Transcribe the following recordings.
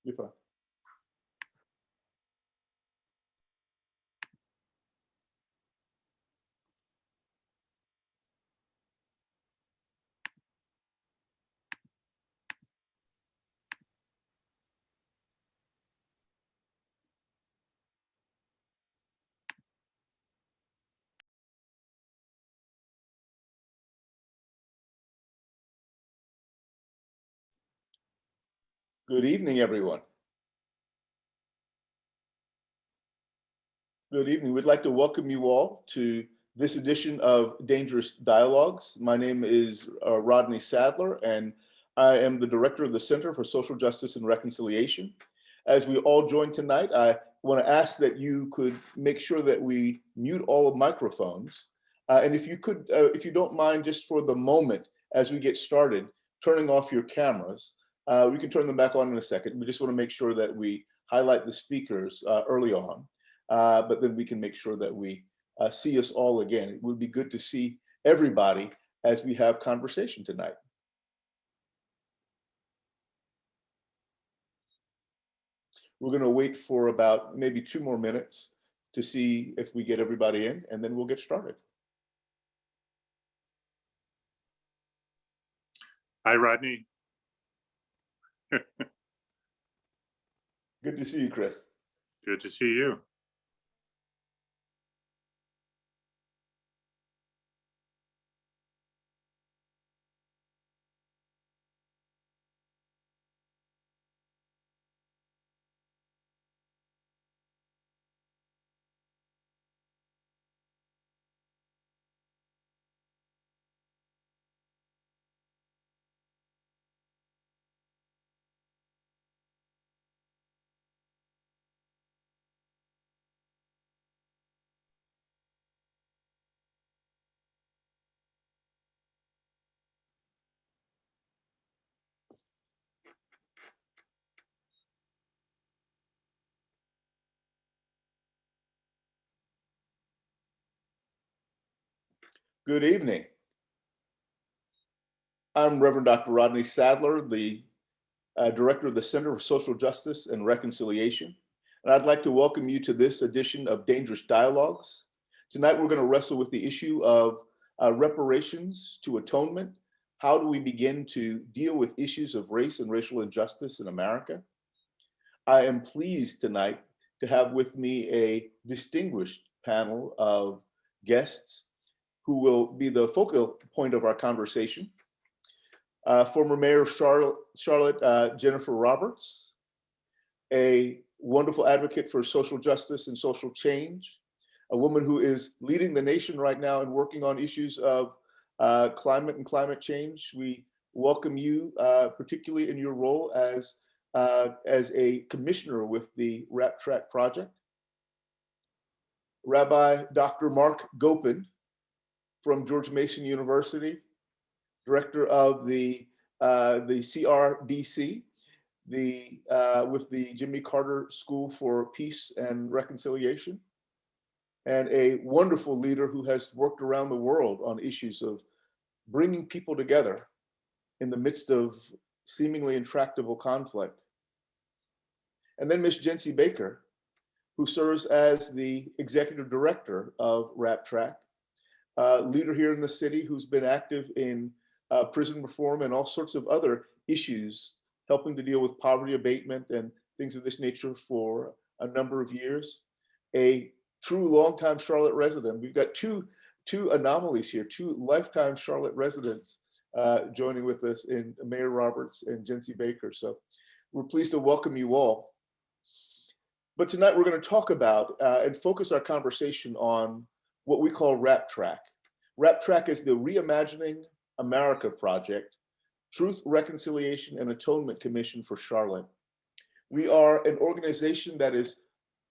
You're fine. Good evening, everyone. Good evening. We'd like to welcome you all to this edition of Dangerous Dialogues. My name is Rodney Sadler, and I am the director of the Center for Social Justice and Reconciliation. As we all join tonight, I want to ask that you could make sure that we mute all of microphones. And if you could, if you don't mind, just for the moment, as we get started, turning off your cameras. We can turn them back on in a second. We just want to make sure that we highlight the speakers early on. But then we can make sure that we see us all again. It would be good to see everybody as we have conversation tonight. We're going to wait for about maybe 2 more minutes to see if we get everybody in, and then we'll get started. Hi, Rodney. Good to see you, Chris. Good to see you. Good evening. I'm Reverend Dr. Rodney Sadler, the Director of the Center for Social Justice and Reconciliation. And I'd like to welcome you to this edition of Dangerous Dialogues. Tonight, we're going to wrestle with the issue of reparations to atonement. How do we begin to deal with issues of race and racial injustice in America? I am pleased tonight to have with me a distinguished panel of guests who will be the focal point of our conversation. Former Mayor of Charlotte, Jennifer Roberts, a wonderful advocate for social justice and social change, a woman who is leading the nation right now and working on issues of climate and climate change. We welcome you, particularly in your role as a commissioner with the RAP TRACC project. Rabbi Dr. Mark Gopin from George Mason University, director of the CRBC, with the Jimmy Carter School for Peace and Reconciliation, and a wonderful leader who has worked around the world on issues of bringing people together in the midst of seemingly intractable conflict. And then Ms. Jency Baker, who serves as the executive director of RAP TRACC, leader here in the city who's been active in prison reform and all sorts of other issues, helping to deal with poverty abatement and things of this nature for a number of years. A true longtime Charlotte resident. We've got two anomalies here, 2 lifetime Charlotte residents joining with us in Mayor Roberts and Jency Baker. So we're pleased to welcome you all. But tonight we're going to talk about and focus our conversation on what we call RAP TRACC. RAP TRACC is the Reimagining America Project, Truth, Reconciliation, and Atonement Commission for Charlotte. We are an organization that is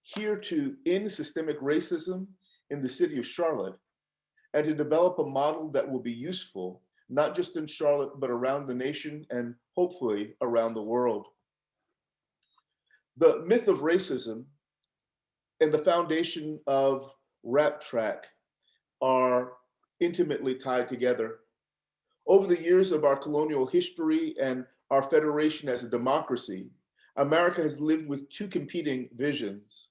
here to end systemic racism in the city of Charlotte and to develop a model that will be useful, not just in Charlotte, but around the nation and hopefully around the world. The myth of racism and the foundation of RAP TRACC are intimately tied together. Over the years of our colonial history and our federation as a democracy, America has lived with two competing visions.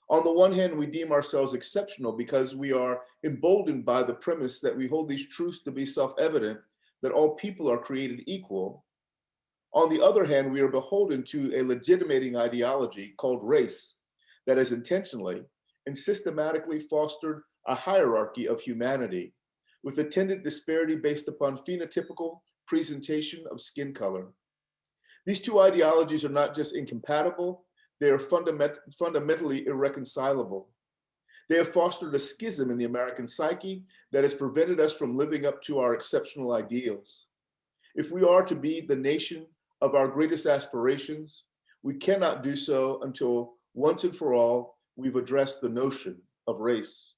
On the one hand, we deem ourselves exceptional because we are emboldened by the premise that we hold these truths to be self-evident, that all people are created equal. On the other hand, we are beholden to a legitimating ideology called race that has intentionally and systematically fostered a hierarchy of humanity with attendant disparity based upon phenotypical presentation of skin color. These two ideologies are not just incompatible, they are fundamentally irreconcilable. They have fostered a schism in the American psyche that has prevented us from living up to our exceptional ideals. If we are to be the nation of our greatest aspirations, we cannot do so until once and for all, we've addressed the notion of race.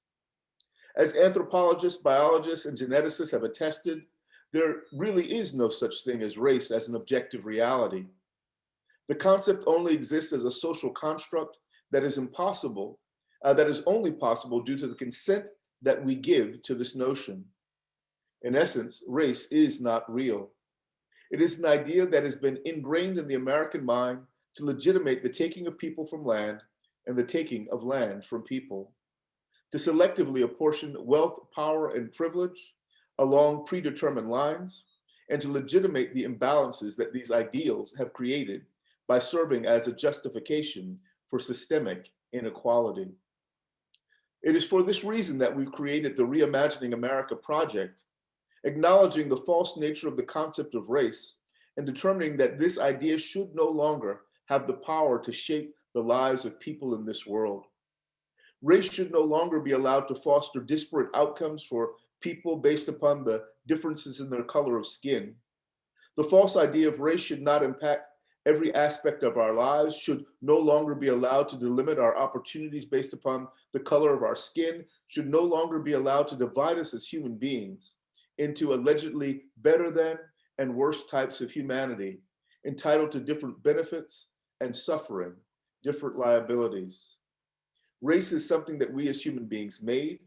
As anthropologists, biologists, and geneticists have attested, there really is no such thing as race as an objective reality. The concept only exists as a social construct that is impossible, that is only possible due to the consent that we give to this notion. In essence, race is not real. It is an idea that has been ingrained in the American mind to legitimate the taking of people from land and the taking of land from people, to selectively apportion wealth, power, and privilege along predetermined lines, and to legitimate the imbalances that these ideals have created by serving as a justification for systemic inequality. It is for this reason that we've created the Reimagining America Project, acknowledging the false nature of the concept of race and determining that this idea should no longer have the power to shape the lives of people in this world. Race should no longer be allowed to foster disparate outcomes for people based upon the differences in their color of skin. The false idea of race should not impact every aspect of our lives, should no longer be allowed to delimit our opportunities based upon the color of our skin, should no longer be allowed to divide us as human beings into allegedly better than and worse types of humanity, entitled to different benefits and suffering different liabilities. Race is something that we as human beings made,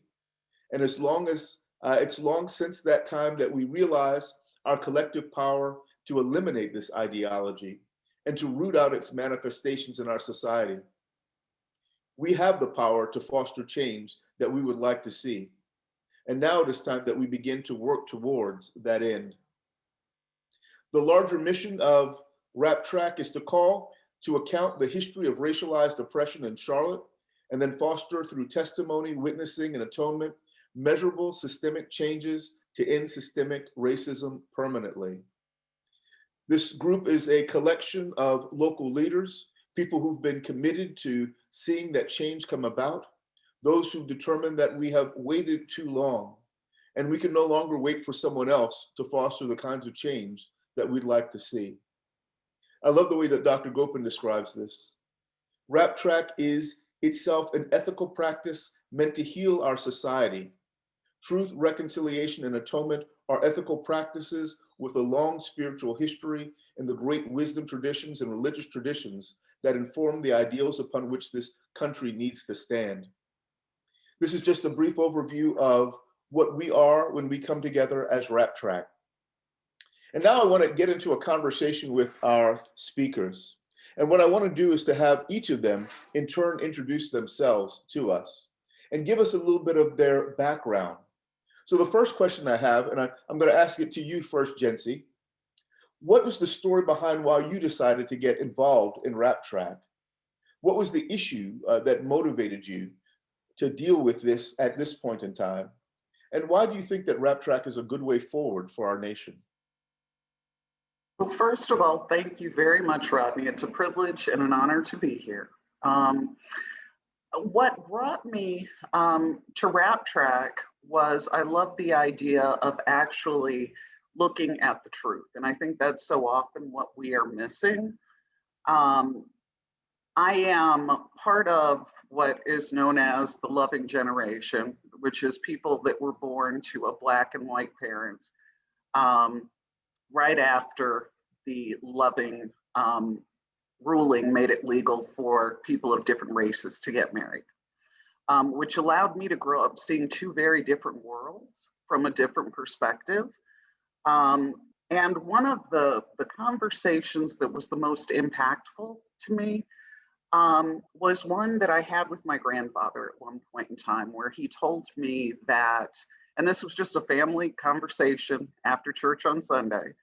and as long as it's long since that time that we realize our collective power to eliminate this ideology and to root out its manifestations in our society. We have the power to foster change that we would like to see. And now it is time that we begin to work towards that end. The larger mission of RAP TRACC is to call to account the history of racialized oppression in Charlotte, and then foster through testimony, witnessing, and atonement, measurable systemic changes to end systemic racism permanently. This group is a collection of local leaders, people who've been committed to seeing that change come about, those who determine that we have waited too long, and we can no longer wait for someone else to foster the kinds of change that we'd like to see. I love the way that Dr. Gopin describes this. RAP TRACC is itself an ethical practice meant to heal our society. Truth, reconciliation, and atonement are ethical practices with a long spiritual history and the great wisdom traditions and religious traditions that inform the ideals upon which this country needs to stand. This is just a brief overview of what we are when we come together as RAP TRACC. And now I want to get into a conversation with our speakers. And what I want to do is to have each of them in turn introduce themselves to us and give us a little bit of their background. So the first question I have, and I'm going to ask it to you first, Jency. What was the story behind why you decided to get involved in RAP TRACC? What was the issue that motivated you to deal with this at this point in time? And why do you think that RAP TRACC is a good way forward for our nation? Well, first of all, thank you very much, Rodney. It's a privilege and an honor to be here. What brought me to RAP TRACC was I love the idea of actually looking at the truth. And I think that's so often what we are missing. I am part of what is known as the loving generation, which is people that were born to a Black and white parent right after the loving ruling made it legal for people of different races to get married. Which allowed me to grow up seeing two very different worlds from a different perspective. And And one of the conversations that was the most impactful to me was one that I had with my grandfather at one point in time, where he told me that, and this was just a family conversation after church on Sunday,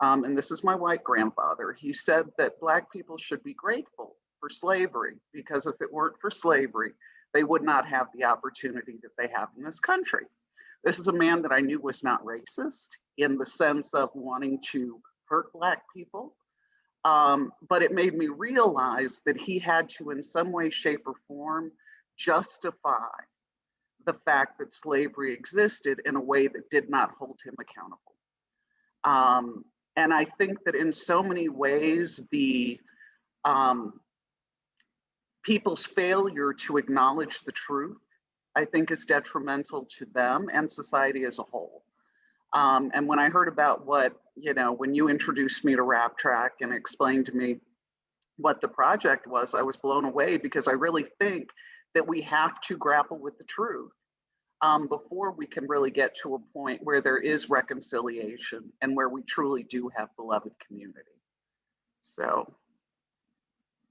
and this is my white grandfather. He said that Black people should be grateful for slavery, because if it weren't for slavery, they would not have the opportunity that they have in this country. This is a man that I knew was not racist in the sense of wanting to hurt Black people. But it made me realize that he had to, in some way, shape, or form, justify the fact that slavery existed in a way that did not hold him accountable. And I think that in so many ways, the people's failure to acknowledge the truth, I think, is detrimental to them and society as a whole. And when I heard about what, when you introduced me to RAP TRACC and explained to me what the project was, I was blown away, because I really think that we have to grapple with the truth before we can really get to a point where there is reconciliation and where we truly do have beloved community. So.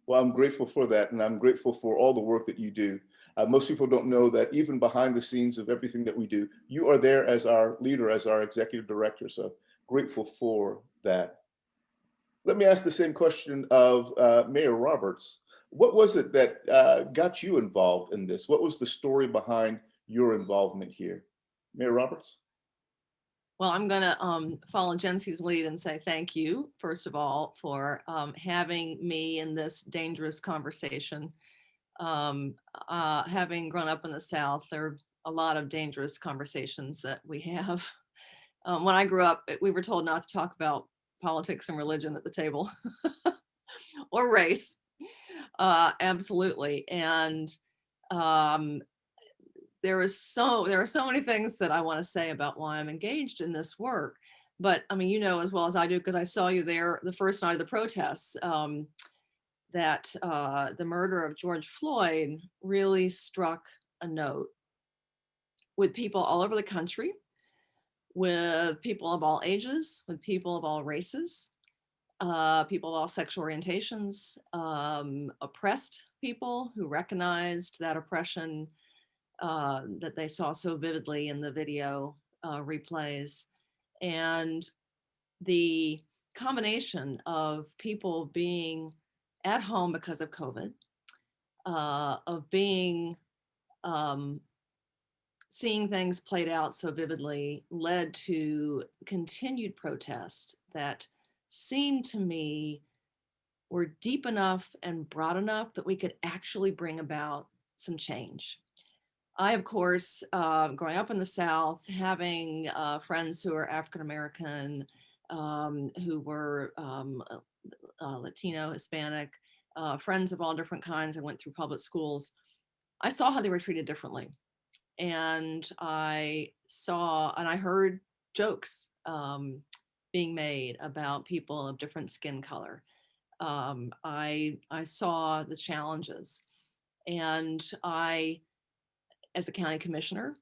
Well, I'm grateful for that, and I'm grateful for all the work that you do. Most people don't know that even behind the scenes of everything that we do, you are there as our leader, as our executive director. So grateful for that. Let me ask the same question of Mayor Roberts. What was it that got you involved in this? What was the story behind your involvement here? Mayor Roberts? Well, I'm going to follow Jency's lead and say thank you, first of all, for having me in this dangerous conversation. Having grown up in the South, there are a lot of dangerous conversations that we have. When I grew up, we were told not to talk about politics and religion at the table or race. Absolutely. And there are so many things that I want to say about why I'm engaged in this work. But I mean, as well as I do, because I saw you there the first night of the protests, that the murder of George Floyd really struck a note with people all over the country, with people of all ages, with people of all races, people of all sexual orientations, oppressed people who recognized that oppression that they saw so vividly in the video replays. And the combination of people being at home because of COVID, of being, seeing things played out so vividly, led to continued protests that seemed to me were deep enough and broad enough that we could actually bring about some change. I, of course, growing up in the South, having friends who are African-American, who were Latino, Hispanic, friends of all different kinds. I went through public schools. I saw how they were treated differently. And I heard jokes being made about people of different skin color. I saw the challenges. And as the county commissioner,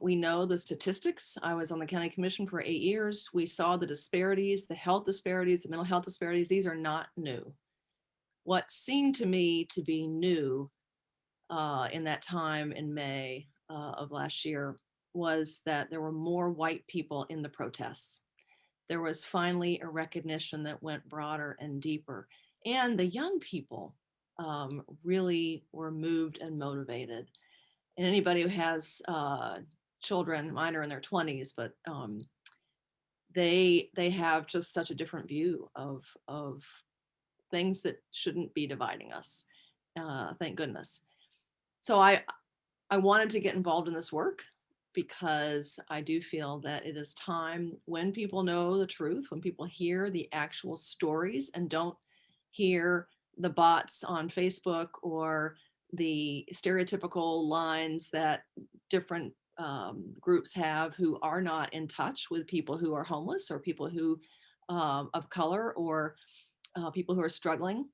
we know the statistics. I was on the county commission for 8 years. We saw the disparities, the health disparities, the mental health disparities. These are not new. What seemed to me to be new in that time in May of last year was that there were more white people in the protests. There was finally a recognition that went broader and deeper. And the young people really were moved and motivated. And anybody who has children, mine are in their 20s, but they have just such a different view of things that shouldn't be dividing us. Thank goodness. So I wanted to get involved in this work because I do feel that it is time, when people know the truth, when people hear the actual stories and don't hear the bots on Facebook or the stereotypical lines that different groups have who are not in touch with people who are homeless or people who of color or people who are struggling.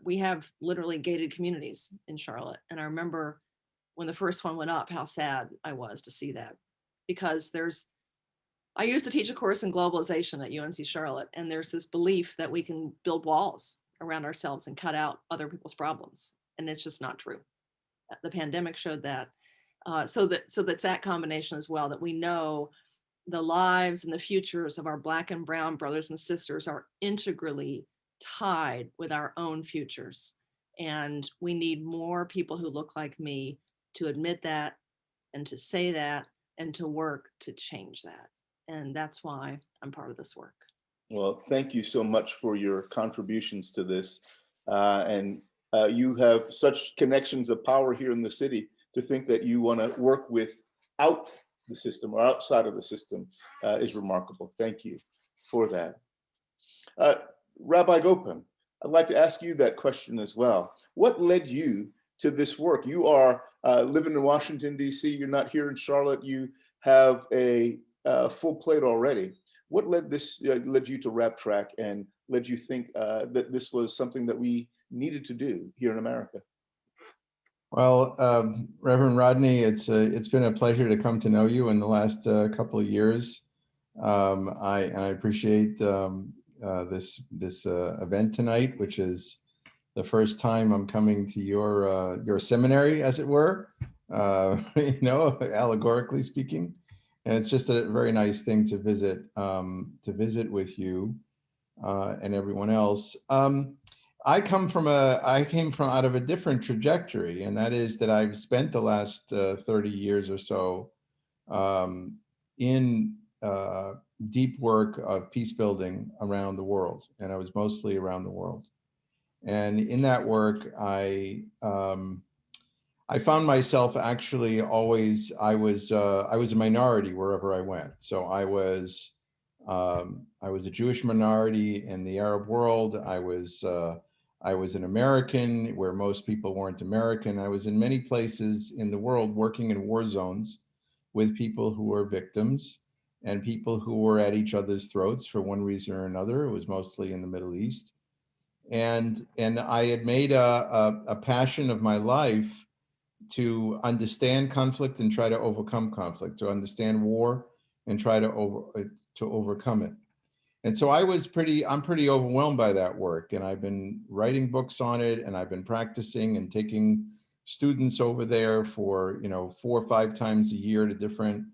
We have literally gated communities in Charlotte. And I remember when the first one went up, how sad I was to see that, because there's I used to teach a course in globalization at UNC Charlotte, and there's this belief that we can build walls around ourselves and cut out other people's problems, and it's just not true. The pandemic showed that. So that's that combination as well, that we know the lives and the futures of our Black and brown brothers and sisters are integrally tied with our own futures. And we need more people who look like me to admit that and to say that and to work to change that. And that's why I'm part of this work. Well, thank you so much for your contributions to this. And you have such connections of power here in the city to think that you want to work without the system or outside of the system is remarkable. Thank you for that. Rabbi Gopin, I'd like to ask you that question as well. What led you to this work? You are living in Washington, D.C. You're not here in Charlotte. You have a full plate already. What led you to RAP TRACC and led you think that this was something that we needed to do here in America? Well, Reverend Rodney, it's been a pleasure to come to know you in the last couple of years. I appreciate this event tonight, which is the first time I'm coming to your seminary, as it were, allegorically speaking. And it's just a very nice thing to visit with you and everyone else. I came from out of a different trajectory, and that is that I've spent the last 30 years or so in deep work of peace building around the world, and I was mostly around the world. And in that work, I found myself actually always, I was a minority wherever I went. So I was a Jewish minority in the Arab world. I was an American where most people weren't American. I was in many places in the world working in war zones with people who were victims and people who were at each other's throats for one reason or another. It was mostly in the Middle East. And I had made a passion of my life to understand conflict and try to overcome conflict, to understand war and try to overcome it. And so I'm pretty overwhelmed by that work, and I've been writing books on it, and I've been practicing and taking students over there for 4 or 5 times a year to different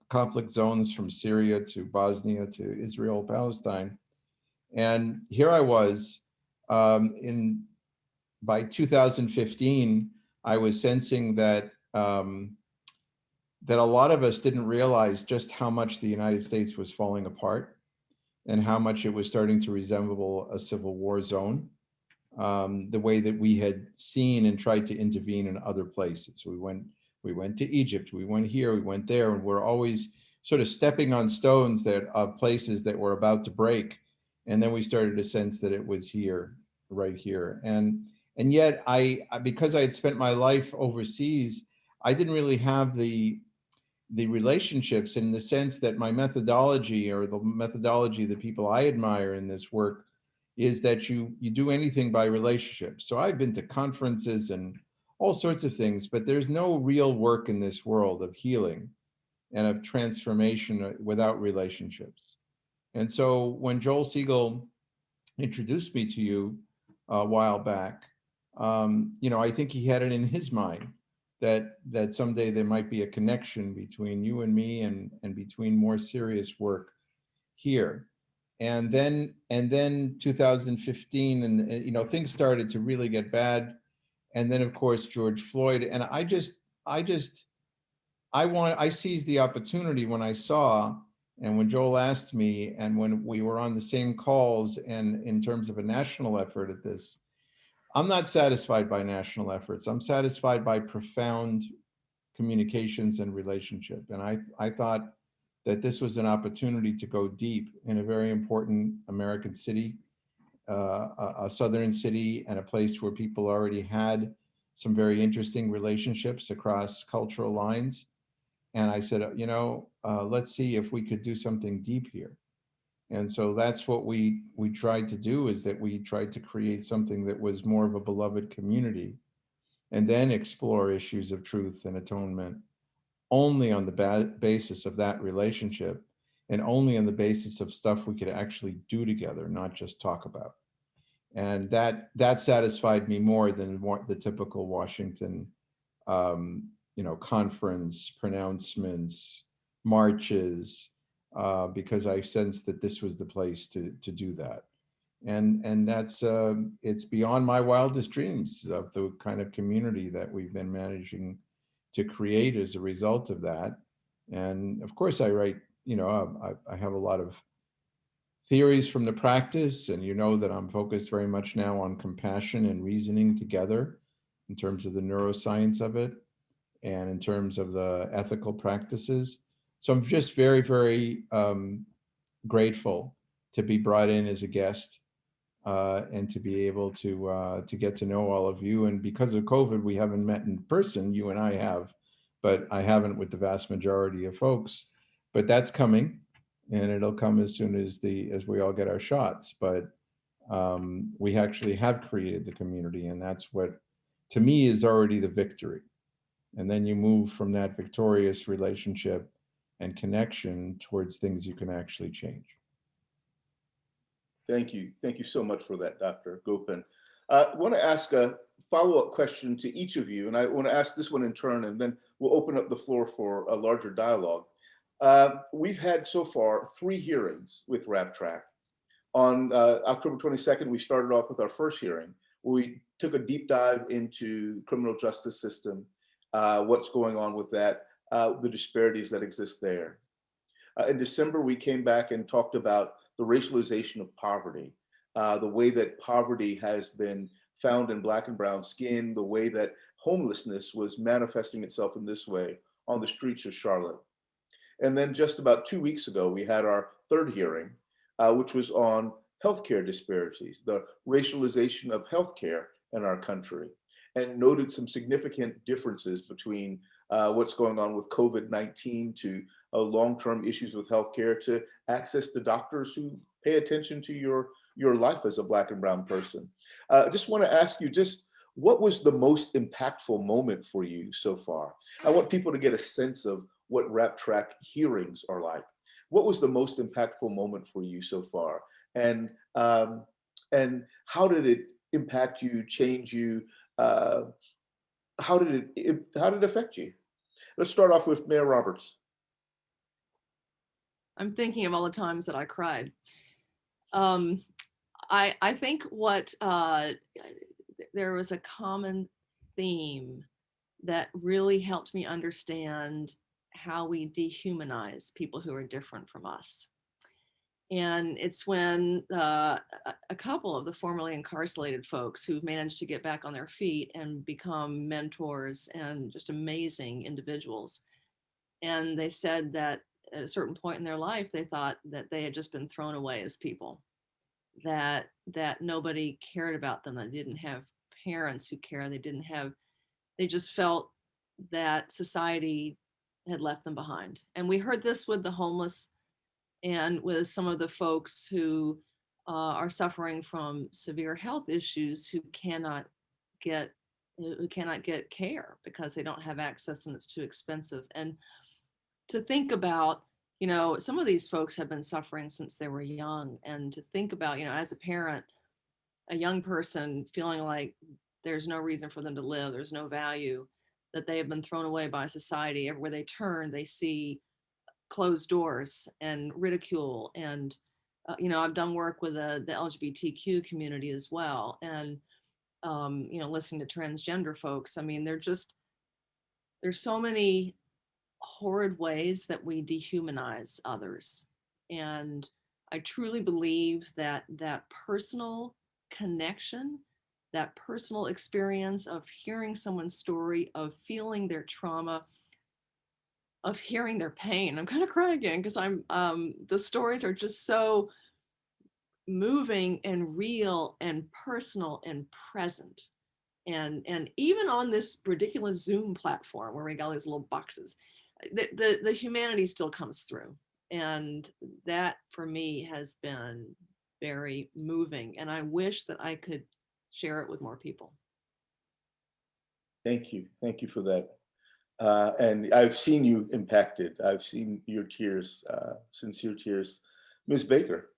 conflict zones, from Syria to Bosnia to Israel, Palestine. And here I was by 2015, I was sensing that that a lot of us didn't realize just how much the United States was falling apart and how much it was starting to resemble a civil war zone, the way that we had seen and tried to intervene in other places. We went to Egypt, we went here, we went there, and we're always sort of stepping on stones of places that were about to break. And then we started to sense that it was here, right here. And yet because I had spent my life overseas, I didn't really have the relationships, in the sense that my methodology, or the methodology of the people I admire in this work, is that you do anything by relationships. So I've been to conferences and all sorts of things, but there's no real work in this world of healing and of transformation without relationships. And so when Joel Siegel introduced me to you a while back, I think he had it in his mind that someday there might be a connection between you and me, and between more serious work here. And then 2015, and things started to really get bad. And then of course George Floyd, and I seized the opportunity when I saw, and when Joel asked me, and when we were on the same calls, and in terms of a national effort at this, I'm not satisfied by national efforts. I'm satisfied by profound communications and relationship. And I thought that this was an opportunity to go deep in a very important American city, a southern city, and a place where people already had some very interesting relationships across cultural lines. And I said, let's see if we could do something deep here. And so that's what we tried to do, is that we tried to create something that was more of a beloved community, and then explore issues of truth and atonement only on the basis of that relationship. and only on the basis of stuff we could actually do together, not just talk about. And that satisfied me more than the typical Washington, conference pronouncements, marches, because I sensed that this was the place to do that. And that's it's beyond my wildest dreams of the kind of community that we've been managing to create as a result of that. And of course, I write, I have a lot of theories from the practice, and that I'm focused very much now on compassion and reasoning together in terms of the neuroscience of it and in terms of the ethical practices. So I'm just very, very grateful to be brought in as a guest and to be able to get to know all of you. And because of COVID, we haven't met in person. You and I have, but I haven't with the vast majority of folks. But that's coming, and it'll come as soon as we all get our shots. But we actually have created the community, and that's what, to me, is already the victory. And then you move from that victorious relationship and connection towards things you can actually change. Thank you. Thank you so much for that, Dr. Gopin. I want to ask a follow-up question to each of you, and I want to ask this one in turn, and then we'll open up the floor for a larger dialogue. We've had so far 3 hearings with RAP TRACC. On October 22nd, we started off with our first hearing, where we took a deep dive into criminal justice system, what's going on with that, the disparities that exist there. In December, we came back and talked about the racialization of poverty, the way that poverty has been found in Black and brown skin, the way that homelessness was manifesting itself in this way on the streets of Charlotte. And then just about 2 weeks ago, we had our third hearing, which was on healthcare disparities, the racialization of healthcare in our country, and noted some significant differences between what's going on with COVID-19 to long-term issues with healthcare, to access to doctors who pay attention to your life as a Black and brown person. I just want to ask you, what was the most impactful moment for you so far? I want people to get a sense of what RAP TRACC hearings are like. What was the most impactful moment for you so far? And how did it impact you, change you? How did it affect you? Let's start off with Mayor Roberts. I'm thinking of all the times that I cried. I think there was a common theme that really helped me understand how we dehumanize people who are different from us. And it's when a couple of the formerly incarcerated folks who've managed to get back on their feet and become mentors and just amazing individuals. And they said that at a certain point in their life, they thought that they had just been thrown away as people, that nobody cared about them, that they didn't have parents who care, they just felt that society had left them behind. And we heard this with the homeless and with some of the folks who are suffering from severe health issues, who cannot get care because they don't have access and it's too expensive. And to think about, some of these folks have been suffering since they were young, and to think about, as a parent, a young person feeling like there's no reason for them to live, there's no value, that they have been thrown away by society. Everywhere they turn, they see closed doors and ridicule. And, I've done work with the LGBTQ community as well. And, listening to transgender folks, I mean, there's so many horrid ways that we dehumanize others. And I truly believe that personal connection, that personal experience of hearing someone's story, of feeling their trauma, of hearing their pain. I'm kind of crying again because the stories are just so moving and real and personal and present. And even on this ridiculous Zoom platform where we got all these little boxes, the humanity still comes through. And that for me has been very moving. And I wish that I could share it with more people. Thank you. Thank you for that. And I've seen you impacted. I've seen your tears, sincere tears. Ms. Baker.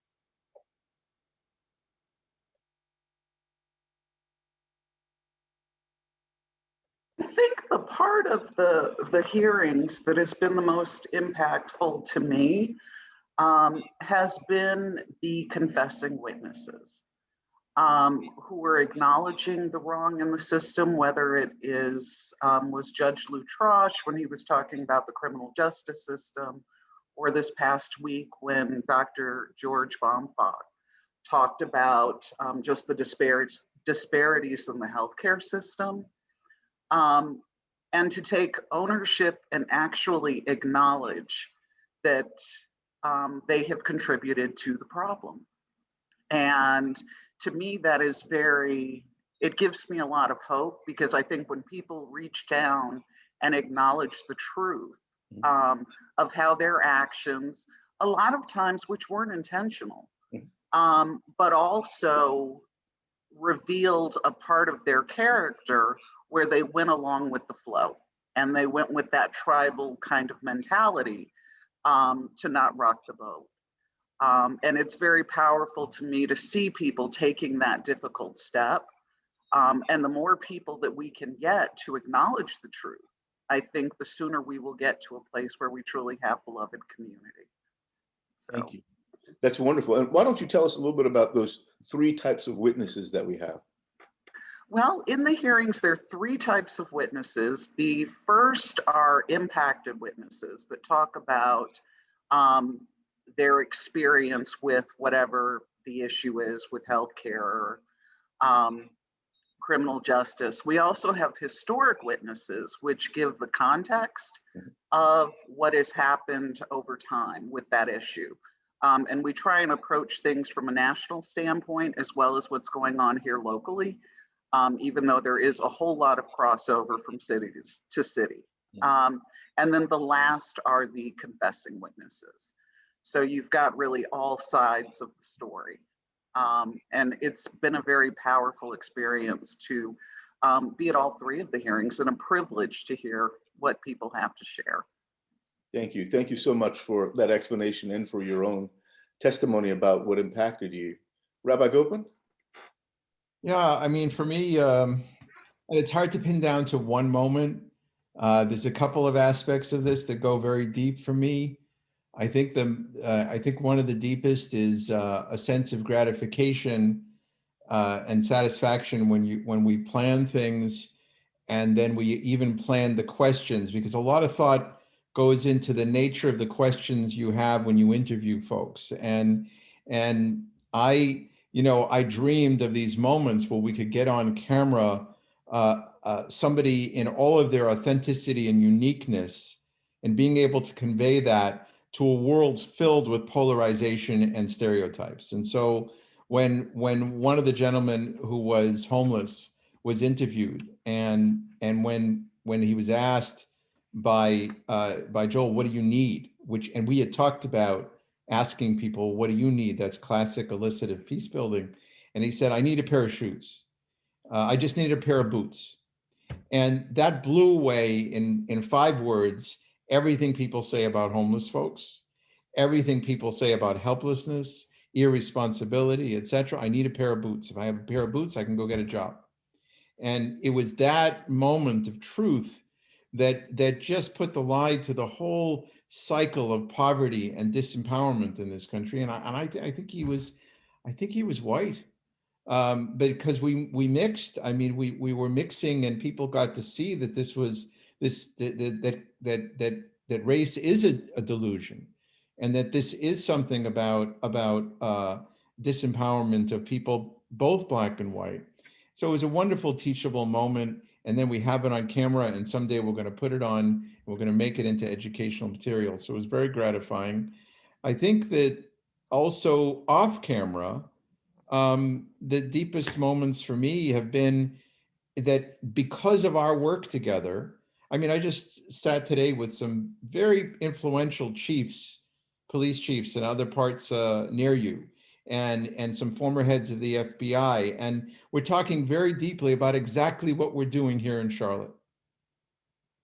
I think the part of the hearings that has been the most impactful to me has been the confessing witnesses who are acknowledging the wrong in the system, whether it is was Judge Lutrosh when he was talking about the criminal justice system, or this past week when Dr. George Baumfach talked about just the disparities in the healthcare system. And to take ownership and actually acknowledge that they have contributed to the problem. And to me, that is it gives me a lot of hope, because I think when people reach down and acknowledge the truth of how their actions, a lot of times which weren't intentional, but also revealed a part of their character where they went along with the flow and they went with that tribal kind of mentality to not rock the boat. And it's very powerful to me to see people taking that difficult step. And the more people that we can get to acknowledge the truth, I think the sooner we will get to a place where we truly have beloved community. So. Thank you. That's wonderful. And why don't you tell us a little bit about those 3 types of witnesses that we have? Well, in the hearings, there are 3 types of witnesses. The first are impacted witnesses that talk about their experience with whatever the issue is with healthcare or criminal justice. We also have historic witnesses, which give the context of what has happened over time with that issue. And we try and approach things from a national standpoint as well as what's going on here locally, even though there is a whole lot of crossover from city to city. And then the last are the confessing witnesses. So you've got really all sides of the story. And it's been a very powerful experience to be at all 3 of the hearings, and a privilege to hear what people have to share. Thank you. Thank you so much for that explanation and for your own testimony about what impacted you. Rabbi Gopin? Yeah, I mean, for me, and it's hard to pin down to one moment. There's a couple of aspects of this that go very deep for me. I think one of the deepest is a sense of gratification and satisfaction when we plan things, and then we even plan the questions, because a lot of thought goes into the nature of the questions you have when you interview folks. And I dreamed of these moments where we could get on camera somebody in all of their authenticity and uniqueness, and being able to convey that to a world filled with polarization and stereotypes. And so when one of the gentlemen who was homeless was interviewed, and when he was asked by Joel, what do you need? And we had talked about asking people, what do you need? That's classic elicitive peace building. And he said, I need a pair of shoes. I just need a pair of boots. And that blew away in 5 words, everything people say about homeless folks, everything people say about helplessness, irresponsibility, etc. I need a pair of boots. If I have a pair of boots, I can go get a job. And it was that moment of truth that just put the lie to the whole cycle of poverty and disempowerment in this country. And I think he was white, because we mixed. I mean, we were mixing, and people got to see that this was that race is a delusion, and that this is something about disempowerment of people, both Black and white. So it was a wonderful teachable moment. And then we have it on camera, and someday we're going to put it on, and we're going to make it into educational material. So it was very gratifying. I think that also off camera, the deepest moments for me have been that because of our work together. I mean, I just sat today with some very influential chiefs, police chiefs in other parts near you, and some former heads of the FBI. And we're talking very deeply about exactly what we're doing here in Charlotte.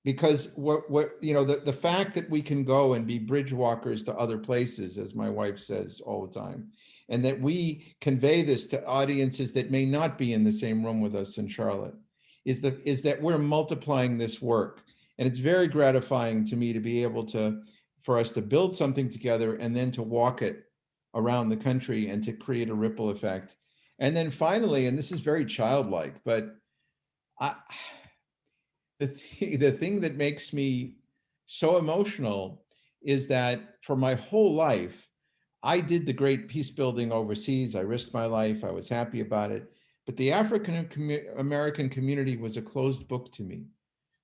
because the fact that we can go and be bridge walkers to other places, as my wife says all the time, and that we convey this to audiences that may not be in the same room with us in Charlotte, is that we're multiplying this work. And it's very gratifying to me to be able for us to build something together and then to walk it around the country and to create a ripple effect. And then finally, and this is very childlike, but the thing that makes me so emotional is that for my whole life, I did the great peace building overseas. I risked my life. I was happy about it. But the African American community was a closed book to me.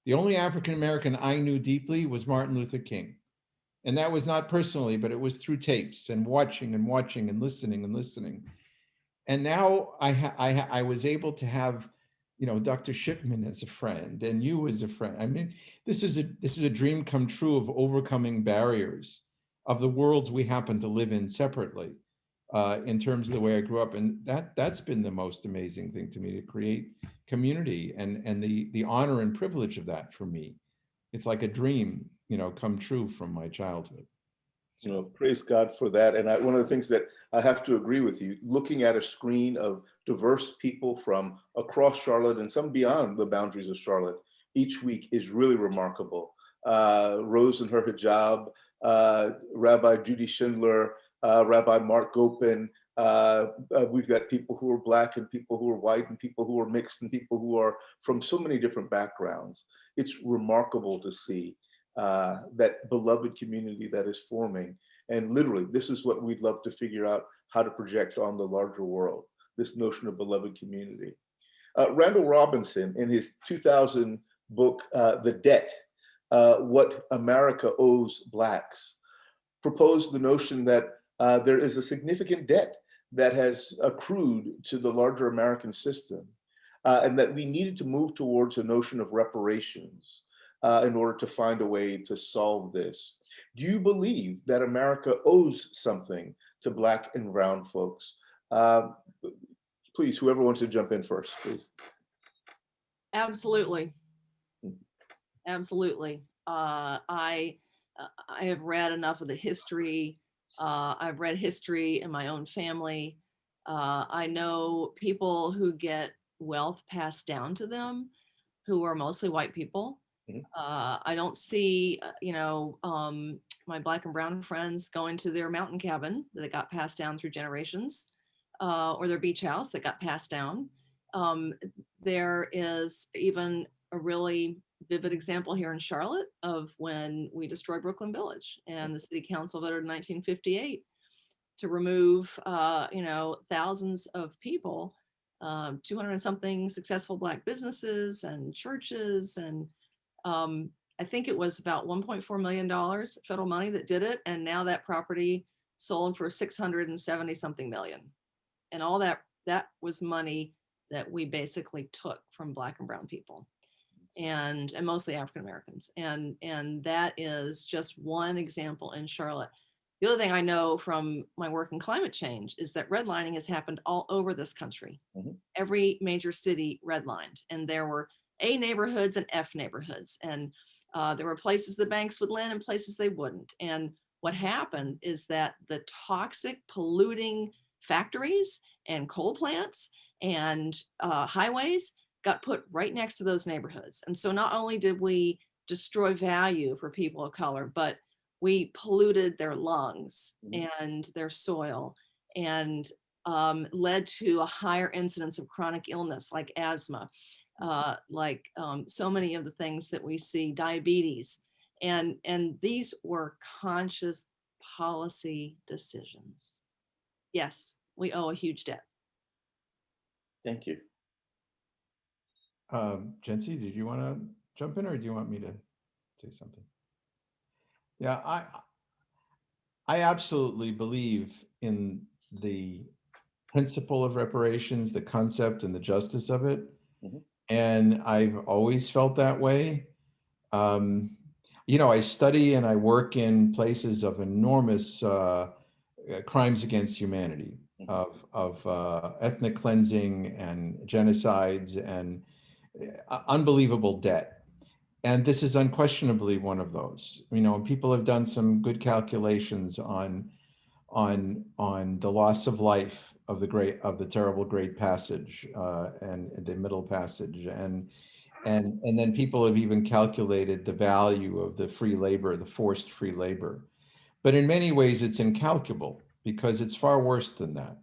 The only African American I knew deeply was Martin Luther King. And that was not personally, but it was through tapes and watching and watching and listening and listening. And now I was able to have, Dr. Shipman as a friend and you as a friend. I mean, this is a dream come true of overcoming barriers of the worlds we happen to live in separately, in terms of the way I grew up. And that's been the most amazing thing to me, to create community and the honor and privilege of that for me. It's like a dream, come true from my childhood. Praise God for that. And one of the things that I have to agree with you, looking at a screen of diverse people from across Charlotte and some beyond the boundaries of Charlotte each week is really remarkable. Rose and her hijab, Rabbi Judy Schindler, Rabbi Mark Gopin. We've got people who are Black and people who are white and people who are mixed and people who are from so many different backgrounds. It's remarkable to see that beloved community that is forming. And literally, this is what we'd love to figure out how to project on the larger world, this notion of beloved community. Randall Robinson, in his 2000 book, The Debt, What America Owes Blacks, proposed the notion that there is a significant debt that has accrued to the larger American system, and that we needed to move towards a notion of reparations in order to find a way to solve this. Do you believe that America owes something to Black and brown folks? Please, whoever wants to jump in first, please. Absolutely. Absolutely. I have read enough of the history. I've read history in my own family. I know people who get wealth passed down to them who are mostly white people. I don't see, my Black and brown friends going to their mountain cabin that got passed down through generations, or their beach house that got passed down. There is even a really vivid example here in Charlotte of when we destroyed Brooklyn Village, and the city council voted in 1958 to remove, thousands of people, 200 and something successful Black businesses and churches, and I think it was about $1.4 million federal money that did it. And now that property sold for 670 something million. And all that was money that we basically took from Black and brown people and mostly African Americans. And that is just one example in Charlotte. The other thing I know from my work in climate change is that redlining has happened all over this country. Every major city redlined, and there were A neighborhoods and F neighborhoods. And there were places the banks would lend and places they wouldn't. And what happened is that the toxic polluting factories and coal plants and highways got put right next to those neighborhoods. And so not only did we destroy value for people of color, but we polluted their lungs and their soil, and led to a higher incidence of chronic illness like asthma, so many of the things that we see, diabetes. And these were conscious policy decisions. Yes, we owe a huge debt. Thank you. Jency, did you want to jump in, or do you want me to say something? Yeah, I absolutely believe in the principle of reparations, the concept and the justice of it. And I've always felt that way. I study and I work in places of enormous crimes against humanity, of ethnic cleansing and genocides and unbelievable debt. And this is unquestionably one of those. You know, and people have done some good calculations on the loss of life of the terrible Great Passage and the Middle Passage, and then people have even calculated the value of the free labor, the forced free labor. But in many ways, it's incalculable because it's far worse than that.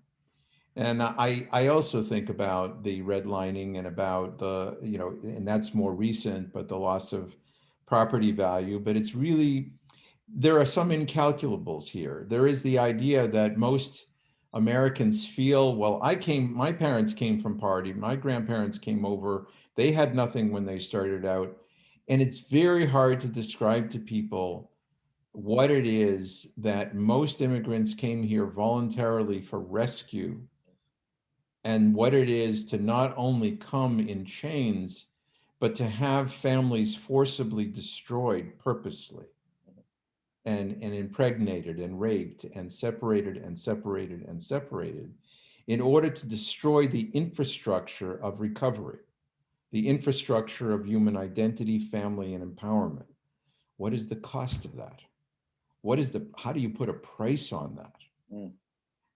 And I also think about the redlining and about the, you know, and that's more recent, but the loss of property value. But it's really, there are some incalculables here. There is the idea that most Americans feel, well, my parents came from poverty, my grandparents came over, they had nothing when they started out. And it's very hard to describe to people what it is that most immigrants came here voluntarily for rescue, and what it is to not only come in chains, but to have families forcibly destroyed purposely and impregnated and raped and separated and separated and separated in order to destroy the infrastructure of recovery, the infrastructure of human identity, family, and empowerment. What is the cost of that? How do you put a price on that? Mm.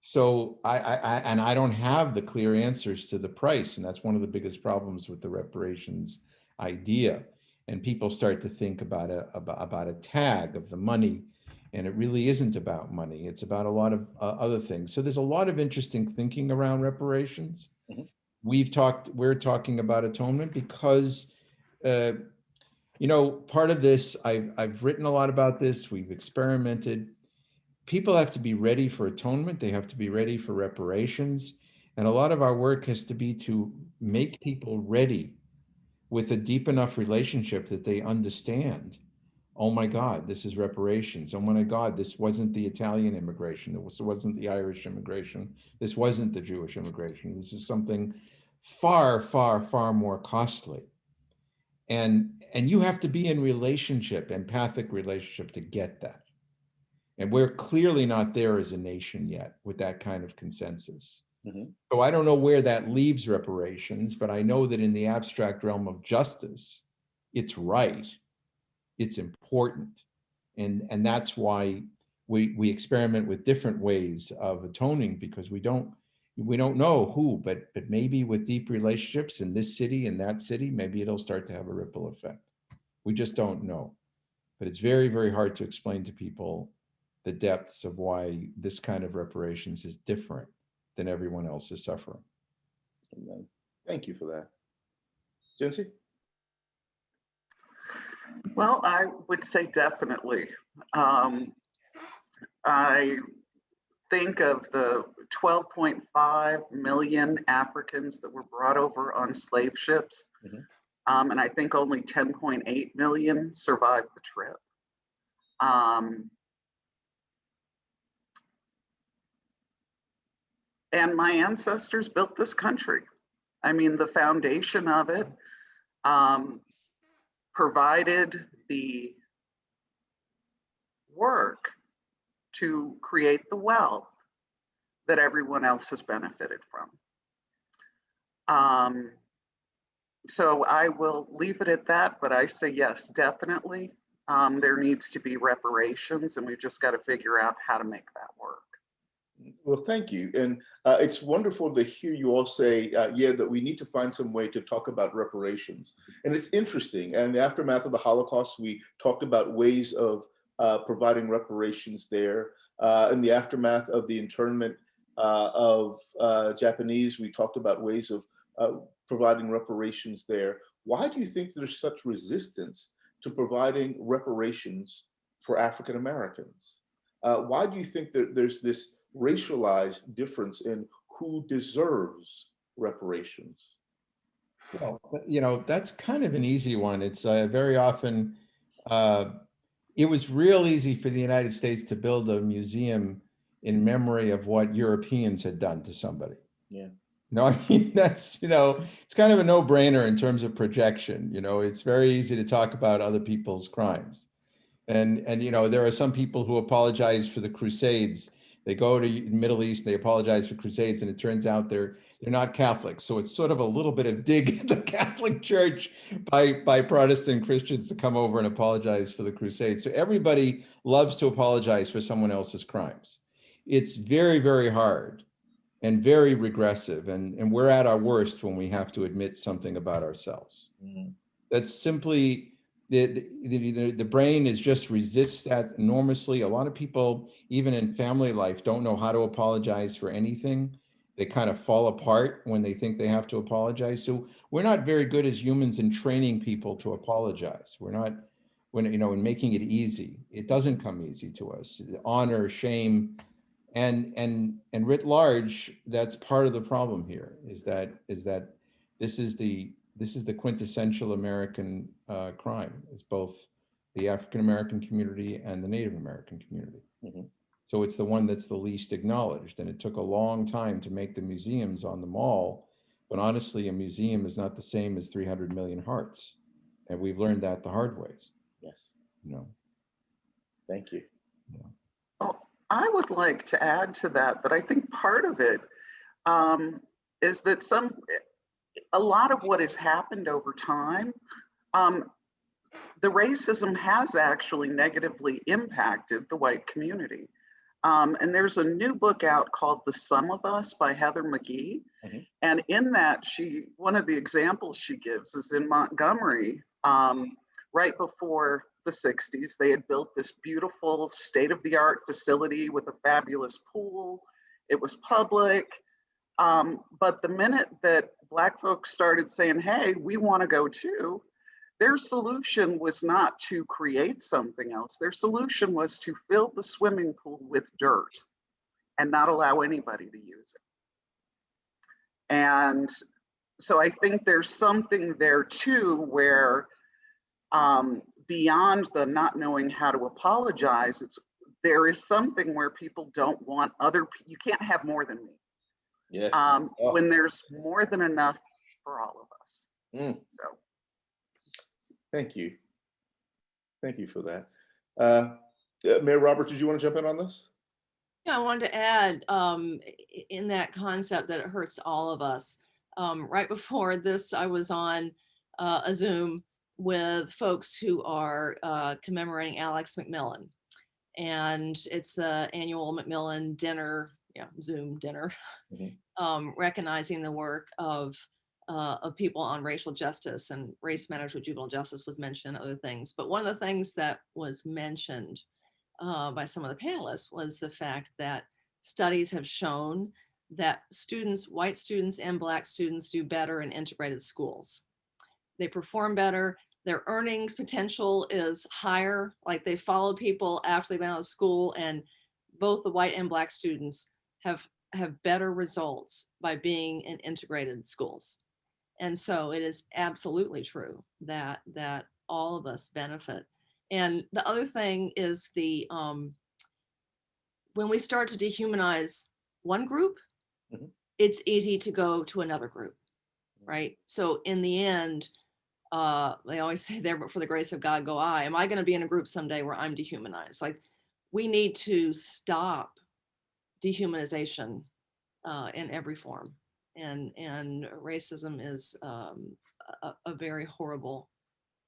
So I don't have the clear answers to the price, and that's one of the biggest problems with the reparations idea. And people start to think about a tag of the money, and it really isn't about money. It's about a lot of other things. So there's a lot of interesting thinking around reparations. Mm-hmm. We're talking about atonement because, you know, part of this, I've written a lot about this. We've experimented. People have to be ready for atonement. They have to be ready for reparations. And a lot of our work has to be to make people ready with a deep enough relationship that they understand, oh my God, this is reparations. Oh my God, this wasn't the Italian immigration. This wasn't the Irish immigration. This wasn't the Jewish immigration. This is something far, far, far more costly. And you have to be in relationship, empathic relationship, to get that. And we're clearly not there as a nation yet with that kind of consensus. Mm-hmm. So I don't know where that leaves reparations, but I know that in the abstract realm of justice, it's right, it's important. And that's why we experiment with different ways of atoning, because we don't know who, but maybe with deep relationships in this city and that city, maybe it'll start to have a ripple effect. We just don't know. But it's very, very hard to explain to people the depths of why this kind of reparations is different than everyone else is suffering. Amen. Thank you for that. Jency? Well, I would say definitely. I think of the 12.5 million Africans that were brought over on slave ships. Mm-hmm. And I think only 10.8 million survived the trip. And my ancestors built this country. I mean, the foundation of it provided the work to create the wealth that everyone else has benefited from. So I will leave it at that, but I say yes, definitely. There needs to be reparations, and we've just got to figure out how to make that work. Well, thank you. And it's wonderful to hear you all say, yeah, that we need to find some way to talk about reparations. And it's interesting. And in the aftermath of the Holocaust, we talked about ways of providing reparations there. In the aftermath of the internment of Japanese, we talked about ways of providing reparations there. Why do you think there's such resistance to providing reparations for African Americans? Why do you think that there's this racialized difference in who deserves reparations? Well, you know, that's kind of an easy one. It's very often, it was real easy for the United States to build a museum in memory of what Europeans had done to somebody. Yeah. No, I mean, that's, you know, it's kind of a no-brainer in terms of projection. You know, it's very easy to talk about other people's crimes. And you know, there are some people who apologize for the Crusades They go to the Middle East, they apologize for crusades, and it turns out they're not Catholics. So it's sort of a little bit of dig at the Catholic Church by Protestant Christians to come over and apologize for the crusades. So everybody loves to apologize for someone else's crimes. It's very, very hard and very regressive. And we're at our worst when we have to admit something about ourselves. That's simply, the brain is just resists that enormously. A lot of people, even in family life, don't know how to apologize for anything. They kind of fall apart when they think they have to apologize. So we're not very good as humans in training people to apologize. We're not, in making it easy. It doesn't come easy to us. Honor, shame, and writ large, that's part of the problem here, is that this is the quintessential American crime. It's both the African American community and the Native American community. So it's the one that's the least acknowledged. And it took a long time to make the museums on the mall. But honestly, a museum is not the same as 300 million hearts. And we've learned that the hard ways. Yes. Thank you. Oh, I would like to add to that I think part of it is that a lot of what has happened over time, the racism has actually negatively impacted the white community. And there's a new book out called The Sum of Us by Heather Mcgee. And in that, one of the examples she gives is in Montgomery, right before the 60s, they had built this beautiful state-of-the-art facility with a fabulous pool. It was public. But the minute that Black folks started saying, hey, we want to go too, their solution was not to create something else. Their solution was to fill the swimming pool with dirt and not allow anybody to use it. And so I think there's something there too where beyond the not knowing how to apologize, there is something where people don't want you can't have more than me. Yes. When there's more than enough for all of us. So. Thank you. Thank you for that. Mayor Roberts, did you want to jump in on this? Yeah, I wanted to add in that concept that it hurts all of us. Right before this, I was on a Zoom with folks who are commemorating Alex McMillan. And it's the annual McMillan dinner, Zoom dinner, recognizing the work of people on racial justice, and race matters with juvenile justice was mentioned, other things. But one of the things that was mentioned by some of the panelists was the fact that studies have shown that white students and Black students do better in integrated schools. They perform better. Their earnings potential is higher. Like, they follow people after they've been out of school, and both the white and Black students have better results by being in integrated schools. And so it is absolutely true that all of us benefit. And the other thing is when we start to dehumanize one group, it's easy to go to another group, right? So in the end, they always say, there, but for the grace of God go I. Am I going to be in a group someday where I'm dehumanized? Like, we need to stop dehumanization in every form. And racism is a very horrible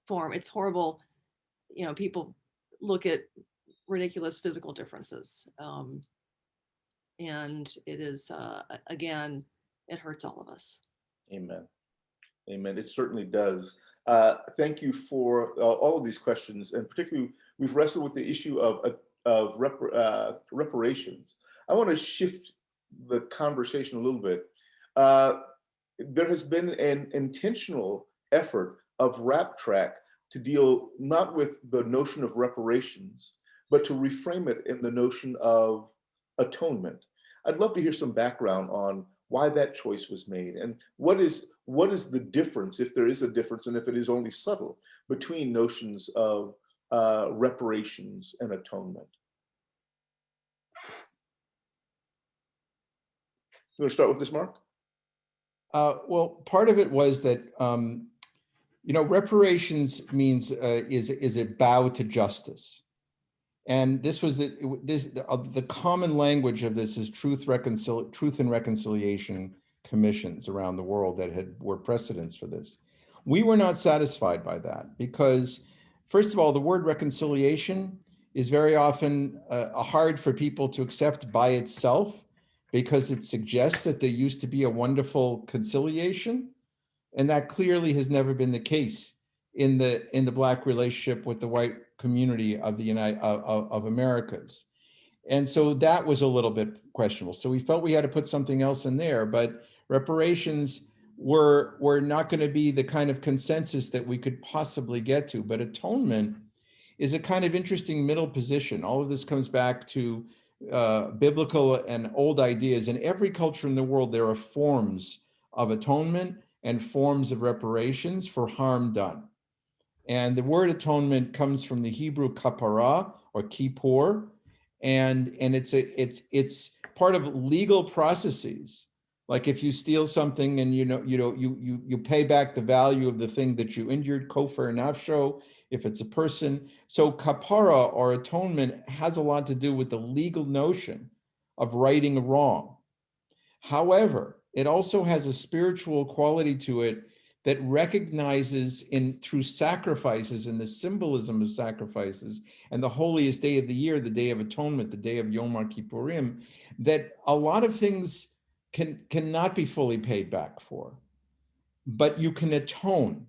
form. It's horrible. People look at ridiculous physical differences. And it is, again, it hurts all of us. Amen. Amen. It certainly does. Thank you for all of these questions, and particularly we've wrestled with the issue of reparations. I want to shift the conversation a little bit. There has been an intentional effort of RAP TRACC to deal not with the notion of reparations, but to reframe it in the notion of atonement. I'd love to hear some background on why that choice was made, and what is the difference, if there is a difference, and if it is only subtle, between notions of reparations and atonement. You want to start with this, Mark? Well, part of it was that reparations means is a bow to justice, And this was the common language of this is truth and reconciliation commissions around the world that were precedents for this. We were not satisfied by that because, first of all, the word reconciliation is very often hard for people to accept by itself because it suggests that there used to be a wonderful conciliation, and that clearly has never been the case in the Black relationship with the white community of the of Americas. And so that was a little bit questionable. So we felt we had to put something else in there, but reparations were not going to be the kind of consensus that we could possibly get to. But atonement is a kind of interesting middle position. All of this comes back to biblical and old ideas. In every culture in the world, there are forms of atonement and forms of reparations for harm done. And the word atonement comes from the Hebrew kapara or kippur, and it's part of legal processes. Like if you steal something and you pay back the value of the thing that you injured, kofer nafsho, if it's a person. So kapara or atonement has a lot to do with the legal notion of righting a wrong. However, it also has a spiritual quality to it that recognizes through sacrifices and the symbolism of sacrifices and the holiest day of the year, the Day of Atonement, the day of Yom Kippurim, that a lot of things cannot be fully paid back for, but you can atone.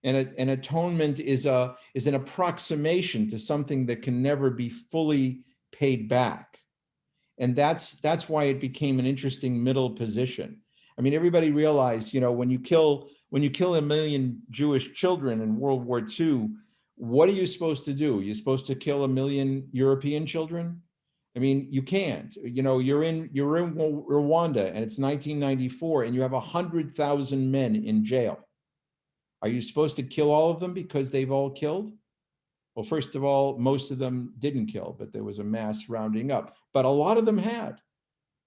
And an atonement is an approximation to something that can never be fully paid back. And that's why it became an interesting middle position. I mean, everybody realized, when you kill 1 million Jewish children in World War II, what are you supposed to do? You're supposed to kill 1 million European children? I mean, you can't. You're in Rwanda and it's 1994 and you have 100,000 men in jail. Are you supposed to kill all of them because they've all killed? Well, first of all, most of them didn't kill, but there was a mass rounding up. But a lot of them had.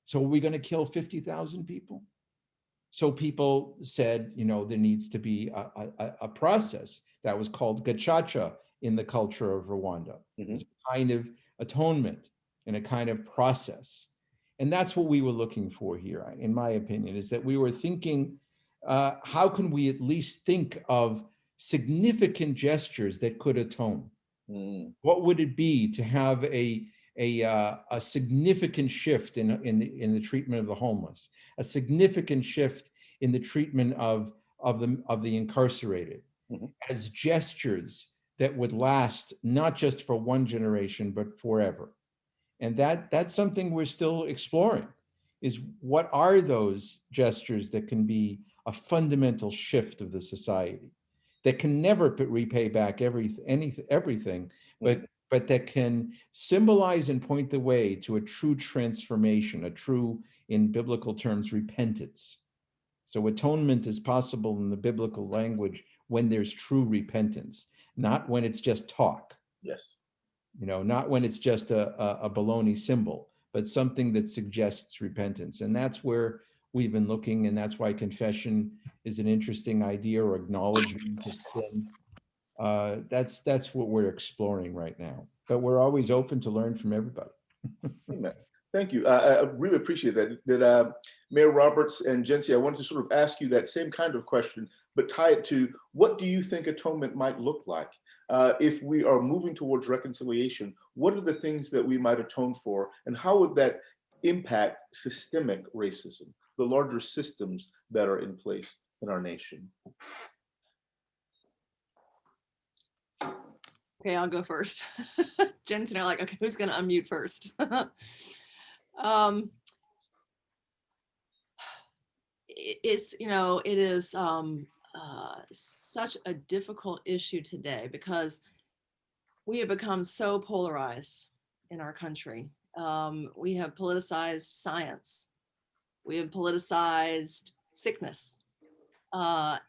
So are we going to kill 50,000 people? So people said, there needs to be a process that was called gachacha in the culture of Rwanda. It's a kind of atonement and a kind of process. And that's what we were looking for here, in my opinion, is that we were thinking, how can we at least think of significant gestures that could atone? What would it be to have a significant shift in the treatment of the homeless, a significant shift in the treatment of the incarcerated, as gestures that would last not just for one generation but forever? And that's something we're still exploring. Is what are those gestures that can be a fundamental shift of the society, that can never repay back everything, but that can symbolize and point the way to a true transformation, a true, in biblical terms, repentance. So atonement is possible in the biblical language when there's true repentance, not when it's just talk. Yes. Not when it's just a baloney symbol, but something that suggests repentance. And that's where we've been looking, and that's why confession is an interesting idea, or acknowledgement of sin. That's what we're exploring right now. But we're always open to learn from everybody. Amen. Thank you. I really appreciate that. Mayor Roberts and Jency, I wanted to sort of ask you that same kind of question, but tie it to what do you think atonement might look like? If we are moving towards reconciliation, what are the things that we might atone for, and how would that impact systemic racism, the larger systems that are in place in our nation? Okay, I'll go first. Jen's now like, okay, who's going to unmute first? It is such a difficult issue today because we have become so polarized in our country. We have politicized science. We have politicized sickness.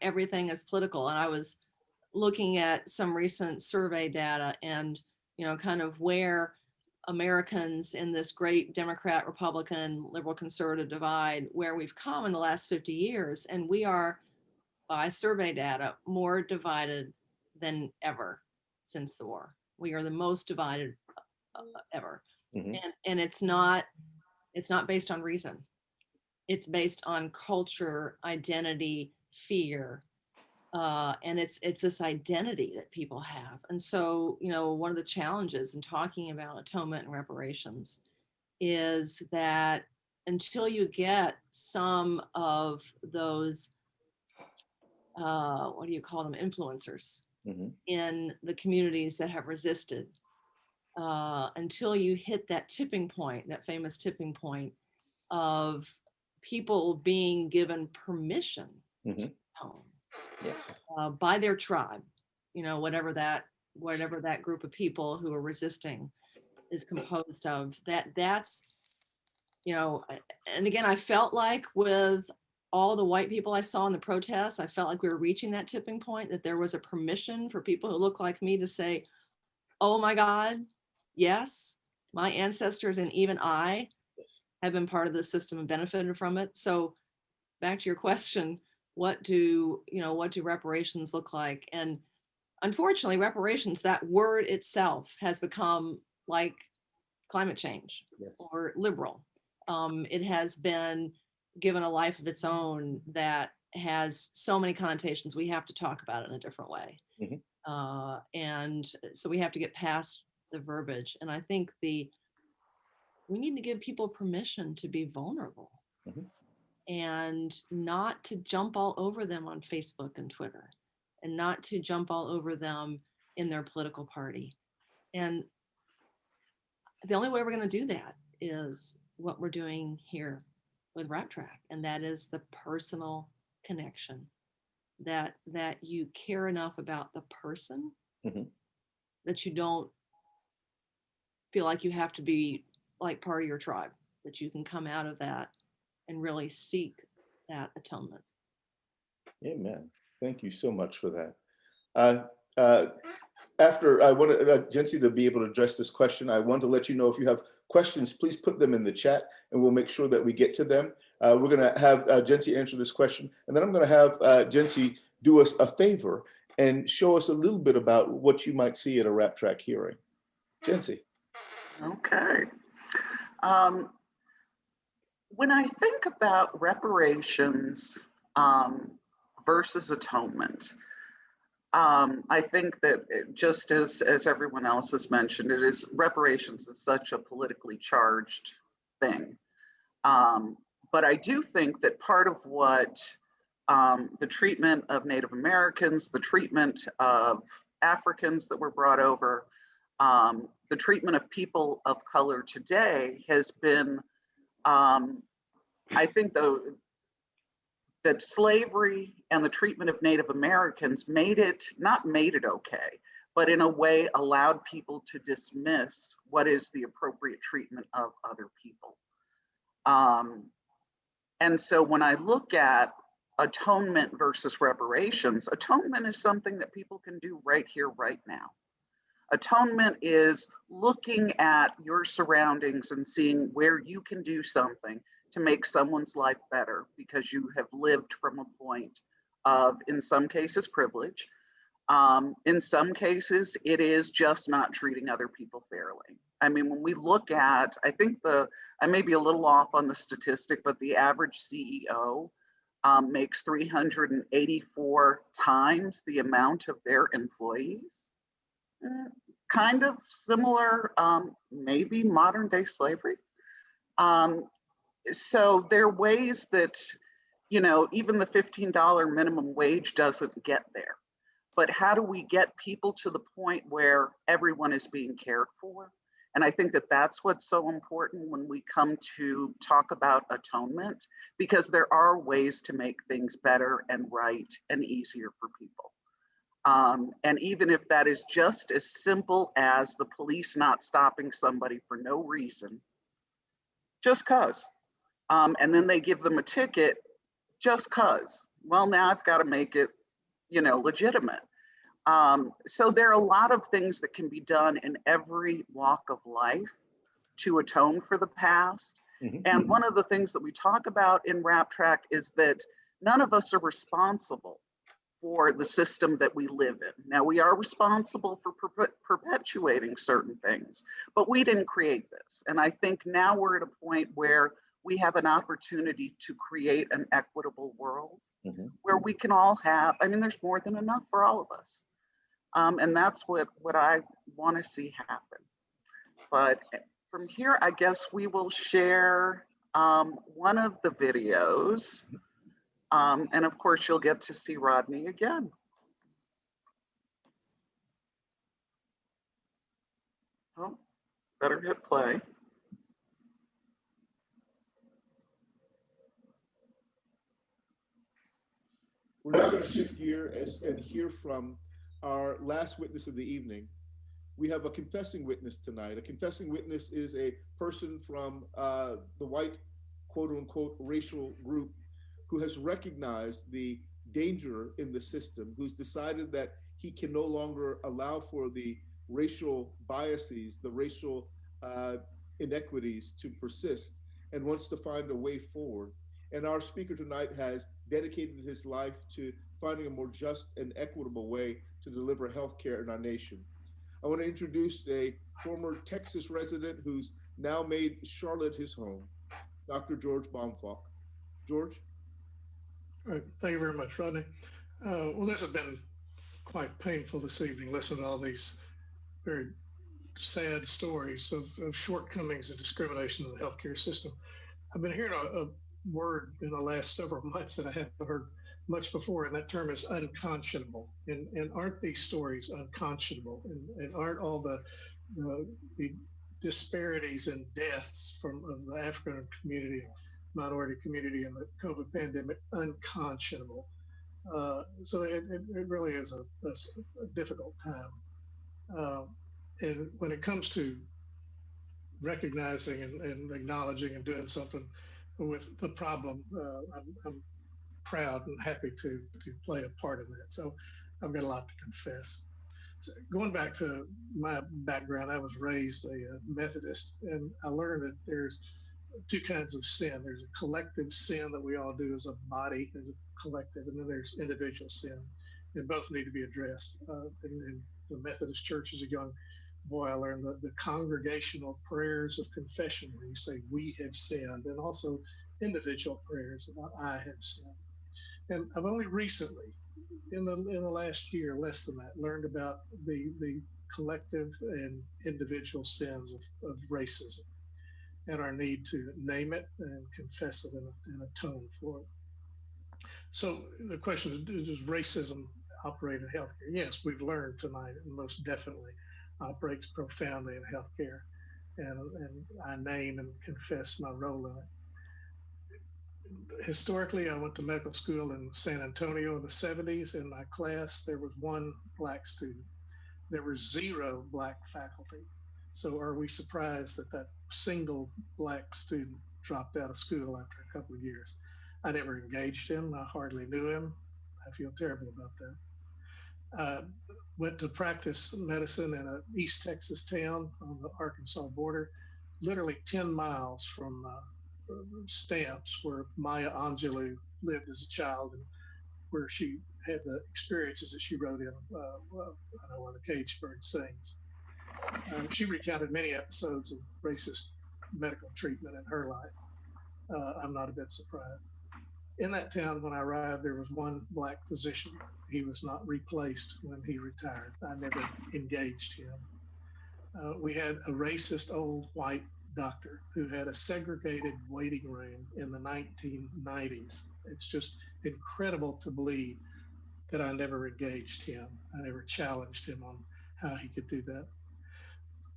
Everything is political. And I was looking at some recent survey data and, kind of where Americans in this great Democrat, Republican, liberal, conservative divide, where we've come in the last 50 years. And we are, by survey data, more divided than ever since the war. We are the most divided ever. Mhm. And it's not based on reason. It's based on culture, identity, fear. And it's this identity that people have. And so, one of the challenges in talking about atonement and reparations is that until you get some of those, what do you call them, influencers Mhm. in the communities that have resisted, until you hit that tipping point, that famous tipping point of people being given permission to Mhm. atone Yes. by their tribe, whatever that group of people who are resisting is composed of, that's, and again, I felt like with all the white people I saw in the protests, I felt like we were reaching that tipping point, that there was a permission for people who look like me to say, oh my God, yes, my ancestors and even I Yes. have been part of this system and benefited from it. So back to your question, what do reparations look like? And unfortunately, reparations, that word itself has become like climate change Yes. or liberal. It has been given a life of its own that has so many connotations. We have to talk about it in a different way. Mhm. And so we have to get past the verbiage. And I think we need to give people permission to be vulnerable. Mhm. And not to jump all over them on Facebook and Twitter, and not to jump all over them in their political party. And the only way we're going to do that is what we're doing here with RAP TRACC, and that is the personal connection, that you care enough about the person Mhm. that you don't feel like you have to be like part of your tribe, that you can come out of that and really seek that atonement. Amen. Thank you so much for that. After I wanted Jency to be able to address this question, I want to let you know if you have questions, please put them in the chat and we'll make sure that we get to them. We're going to have Jency answer this question, and then I'm going to have Jency do us a favor and show us a little bit about what you might see at a RAP TRACC hearing. Jency. Okay. When I think about reparations versus atonement, I think that just as everyone else has mentioned, reparations is such a politically charged thing. But I do think that part of what the treatment of Native Americans, the treatment of Africans that were brought over, the treatment of people of color today has been, I think, that slavery and the treatment of Native Americans not made it okay, but in a way allowed people to dismiss what is the appropriate treatment of other people. And so when I look at atonement versus reparations, atonement is something that people can do right here, right now. Atonement is looking at your surroundings and seeing where you can do something to make someone's life better because you have lived from a point of, in some cases, privilege. In some cases, it is just not treating other people fairly. I mean, when we look at, I think I may be a little off on the statistic, but the average CEO makes 384 times the amount of their employees. Kind of similar, maybe modern day slavery. So there are ways that, even the $15 minimum wage doesn't get there. But how do we get people to the point where everyone is being cared for? And I think that that's what's so important when we come to talk about atonement, because there are ways to make things better and right and easier for people. And even if that is just as simple as the police not stopping somebody for no reason, just cause. And then they give them a ticket just cause. Well, now I've got to make it, legitimate. So there are a lot of things that can be done in every walk of life to atone for the past. Mm-hmm. And one of the things that we talk about in RAP TRACC is that none of us are responsible for the system that we live in. Now, we are responsible for perpetuating certain things, but we didn't create this. And I think now we're at a point where we have an opportunity to create an equitable world where we can all have, I mean, there's more than enough for all of us. And that's what I want to see happen. But from here, I guess we will share one of the videos. And of course, you'll get to see Rodney again. Oh, better hit play. We're now going to shift gear and hear from our last witness of the evening. We have a confessing witness tonight. A confessing witness is a person from the white, quote unquote, racial group who has recognized the danger in the system, who's decided that he can no longer allow for the racial biases, the racial inequities to persist, and wants to find a way forward. And our speaker tonight has dedicated his life to finding a more just and equitable way to deliver healthcare in our nation. I want to introduce a former Texas resident who's now made Charlotte his home, Dr. George Baumfalk. George? All right, thank you very much, Rodney. Well, this has been quite painful this evening, listening to all these very sad stories of shortcomings and discrimination in the healthcare system. I've been hearing a word in the last several months that I haven't heard much before, and that term is unconscionable. And aren't these stories unconscionable? And aren't all the disparities and deaths of the African community, minority community in the COVID pandemic unconscionable? So it really is a difficult time. And when it comes to recognizing and acknowledging and doing something with the problem, I'm proud and happy to play a part in that. So I've got a lot to confess. So going back to my background, I was raised a Methodist, and I learned that there's two kinds of sin. There's a collective sin that we all do as a body, as a collective, and then there's individual sin. And both need to be addressed. In the Methodist Church as a young boy, I learned the congregational prayers of confession, where you say, "We have sinned," and also individual prayers about "I have sinned." And I've only recently, in the last year, less than that, learned about the collective and individual sins of racism, and our need to name it and confess it and atone for it. So the question is, does racism operate in healthcare? Yes, we've learned tonight, it most definitely operates profoundly in healthcare, and I name and confess my role in it. Historically, I went to medical school in San Antonio in the 70s. In my class, there was one Black student. There were 0 Black faculty. So are we surprised that that single Black student dropped out of school after a couple of years? I never engaged him. I hardly knew him. I feel terrible about that. Went to practice medicine in an East Texas town on the Arkansas border, literally 10 miles from Stamps, where Maya Angelou lived as a child, and where she had the experiences that she wrote in When the Caged Bird Sings. She recounted many episodes of racist medical treatment in her life. I'm not a bit surprised. In that town, when I arrived, there was one Black physician. He was not replaced when he retired. I never engaged him. We had a racist old white doctor who had a segregated waiting room in the 1990s. It's just incredible to believe that I never engaged him. I never challenged him on how he could do that.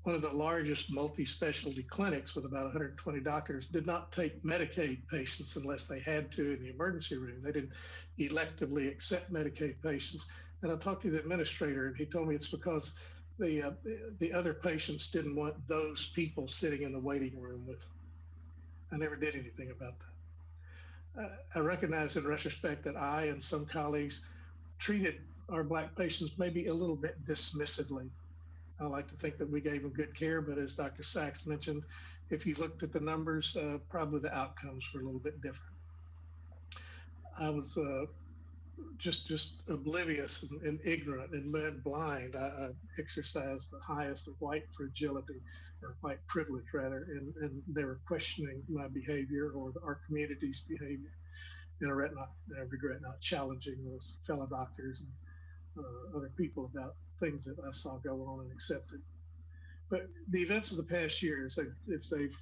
One of the largest multi-specialty clinics with about 120 doctors did not take Medicaid patients unless they had to in the emergency room. They didn't electively accept Medicaid patients. And I talked to the administrator, and he told me it's because the other patients didn't want those people sitting in the waiting room with them. I never did anything about that. I recognize in retrospect that I and some colleagues treated our Black patients maybe a little bit dismissively. I like to think that we gave them good care, but as Dr. Sachs mentioned, if you looked at the numbers, probably the outcomes were a little bit different. I was just oblivious and ignorant and led blind. I exercised the highest of white fragility, or white privilege rather, and they were questioning my behavior or our community's behavior. And I regret not challenging those fellow doctors and other people about things that I saw go on and accepted. But the events of the past years, if they've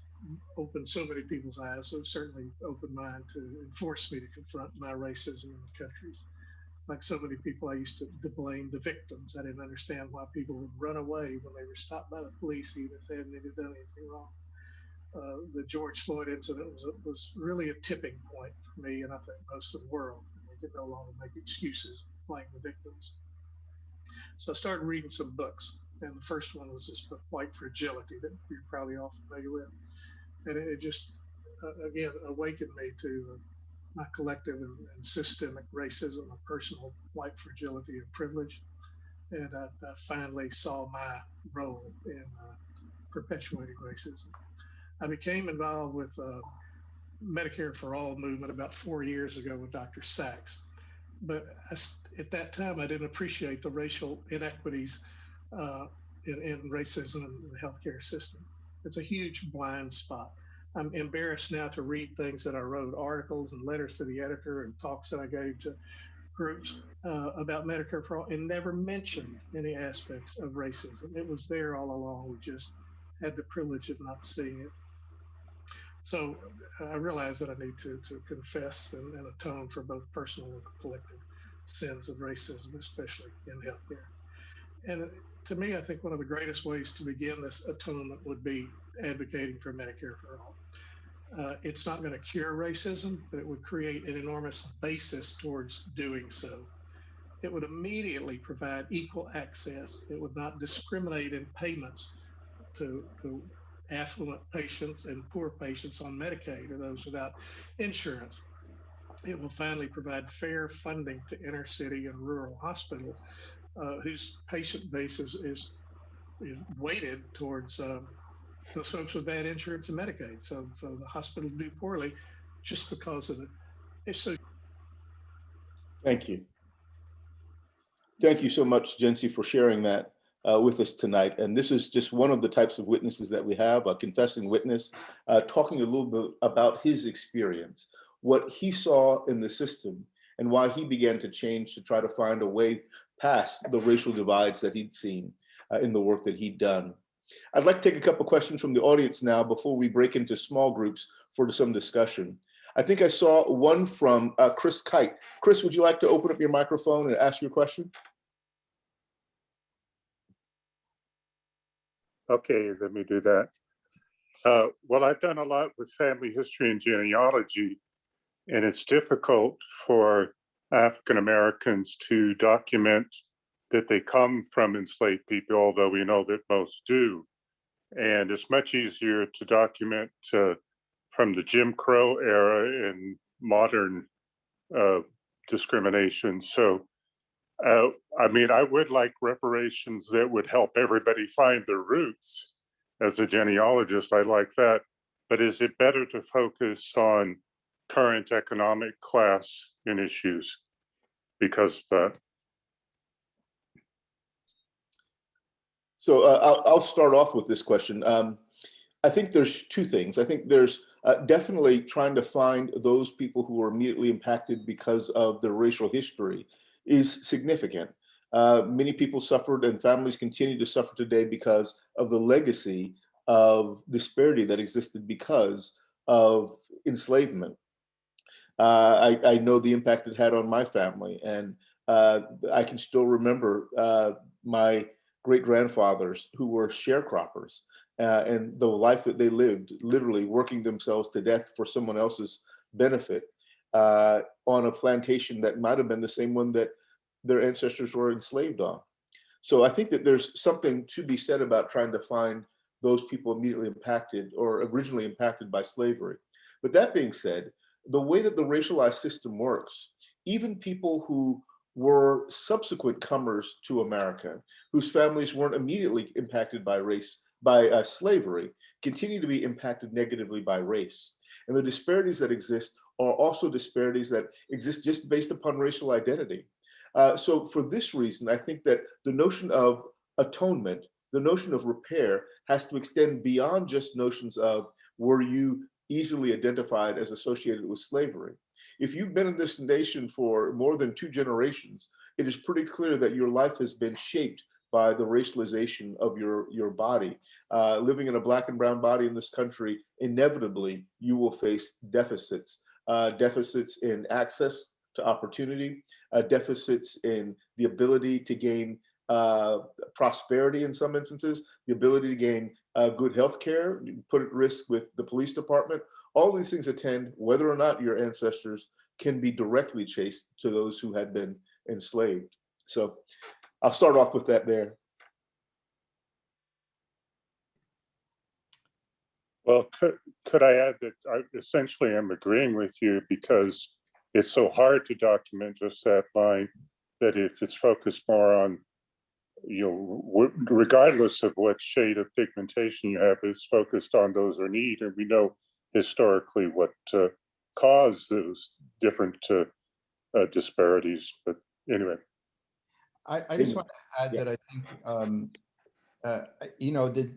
opened so many people's eyes, so certainly opened mine to force me to confront my racism in the countries. Like so many people, I used to blame the victims. I didn't understand why people would run away when they were stopped by the police, even if they hadn't even done anything wrong. The George Floyd incident was really a tipping point for me, and I think most of the world. We could no longer make excuses, blame the victims. So I started reading some books, and the first one was this book, White Fragility, that you're probably all familiar with. And it just, again, awakened me to my collective and systemic racism, a personal white fragility and privilege. And I finally saw my role in perpetuating racism. I became involved with Medicare for All movement about 4 years ago with Dr. Sachs. But at that time, I didn't appreciate the racial inequities in racism in the healthcare system. It's a huge blind spot. I'm embarrassed now to read things that I wrote, articles and letters to the editor and talks that I gave to groups about Medicare for All, and never mentioned any aspects of racism. It was there all along. We just had the privilege of not seeing it. So I realized that I need to confess and atone for both personal and collective sins of racism, especially in healthcare. And to me, I think one of the greatest ways to begin this atonement would be advocating for Medicare for All. It's not going to cure racism, but it would create an enormous basis towards doing so. It would immediately provide equal access. It would not discriminate in payments to affluent patients and poor patients on Medicaid or those without insurance. It will finally provide fair funding to inner city and rural hospitals whose patient base is weighted towards those folks with bad insurance and Medicaid. So the hospitals do poorly just because of it. So Thank you. Thank you so much, Jency, for sharing that with us tonight. And this is just one of the types of witnesses that we have, a confessing witness, talking a little bit about his experience, what he saw in the system, and why he began to change to try to find a way past the racial divides that he'd seen in the work that he'd done. I'd like to take a couple questions from the audience now before we break into small groups for some discussion. I think I saw one from Chris Kite. Chris, would you like to open up your microphone and ask your question? Okay, let me do that. Well, I've done a lot with family history and genealogy, and it's difficult for African Americans to document that they come from enslaved people, although we know that most do. And it's much easier to document from the Jim Crow era and modern discrimination. So, I mean, I would like reparations that would help everybody find their roots. As a genealogist, I like that. But is it better to focus on current economic class and issues because of that? So I'll start off with this question. I think there's two things. I think there's definitely trying to find those people who are immediately impacted because of their racial history is significant. Many people suffered and families continue to suffer today because of the legacy of disparity that existed because of enslavement. I know the impact it had on my family, and I can still remember my great-grandfathers who were sharecroppers and the life that they lived, literally working themselves to death for someone else's benefit on a plantation that might have been the same one that their ancestors were enslaved on. So I think that there's something to be said about trying to find those people immediately impacted or originally impacted by slavery. But that being said, the way that the racialized system works, even people who were subsequent comers to America, whose families weren't immediately impacted by race by slavery continue to be impacted negatively by race. And the disparities that exist are also disparities that exist just based upon racial identity. So for this reason, I think that the notion of atonement, the notion of repair, has to extend beyond just notions of were you easily identified as associated with slavery. If you've been in this nation for more than 2 generations, it is pretty clear that your life has been shaped by the racialization of your body. Living in a Black and brown body in this country, inevitably you will face deficits, deficits in access to opportunity, deficits in the ability to gain prosperity in some instances, the ability to gain good health care, put at risk with the police department. All these things attend whether or not your ancestors can be directly traced to those who had been enslaved. So I'll start off with that there. Well, could I add that I essentially am agreeing with you, because it's so hard to document just that line, that if it's focused more on, regardless of what shade of pigmentation you have, it's focused on those in need. And we know historically what caused those different disparities. But anyway. I just want to add that I think,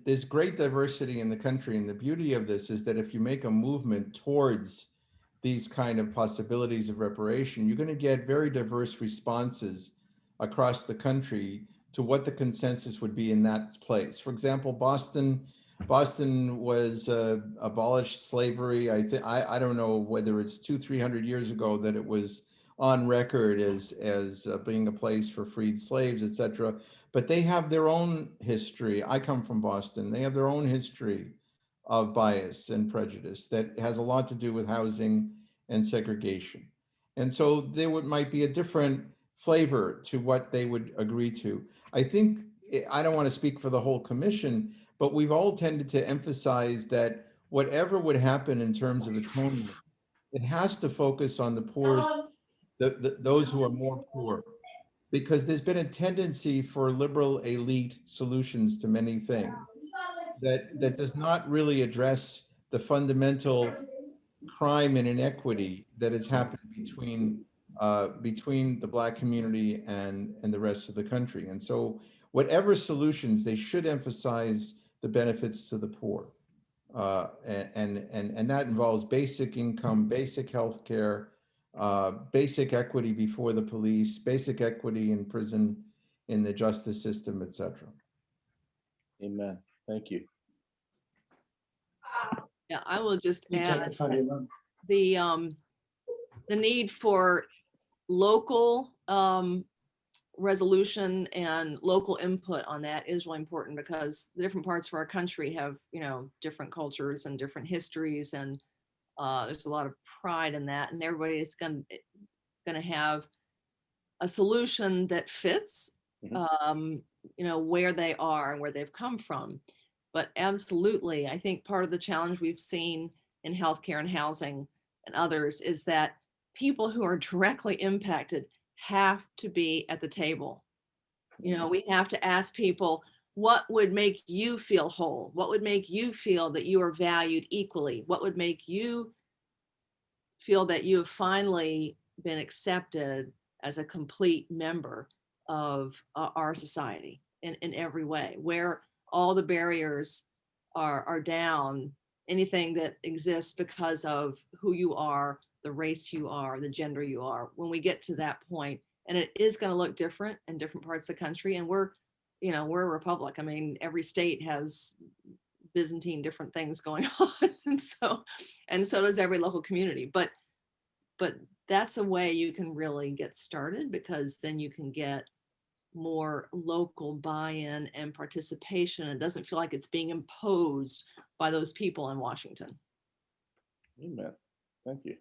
there's great diversity in the country. And the beauty of this is that if you make a movement towards these kind of possibilities of reparation, you're going to get very diverse responses across the country to what the consensus would be in that place. For example, Boston was abolished slavery. I don't know whether it's 200-300 years ago that it was on record as being a place for freed slaves, etc. But they have their own history. I come from Boston. They have their own history of bias and prejudice that has a lot to do with housing and segregation. And so there might be a different flavor to what they would agree to. I think, I don't want to speak for the whole commission, but we've all tended to emphasize that whatever would happen in terms of atonement, it has to focus on the poor, those who are more poor, because there's been a tendency for liberal elite solutions to many things that does not really address the fundamental crime and inequity that has happened between the Black community and the rest of the country. And so whatever solutions, they should emphasize the benefits to the poor. And that involves basic income, basic health care, basic equity before the police, basic equity in prison, in the justice system, etc. Amen. Thank you. Yeah, I will just add the need for local resolution and local input on that is really important, because the different parts of our country have, different cultures and different histories, and there's a lot of pride in that, and everybody is going to have a solution that fits, where they are and where they've come from. But absolutely, I think part of the challenge we've seen in healthcare and housing and others is that people who are directly impacted have to be at the table. We have to ask people, what would make you feel whole? What would make you feel that you are valued equally? What would make you feel that you have finally been accepted as a complete member of our society in every way, where all the barriers are down, anything that exists because of who you are, the race you are, the gender you are. When we get to that point, and it is going to look different in different parts of the country, and we're a republic. I mean, every state has Byzantine different things going on, and so does every local community. But that's a way you can really get started, because then you can get more local buy-in and participation. It doesn't feel like it's being imposed by those people in Washington. Amen. Thank you.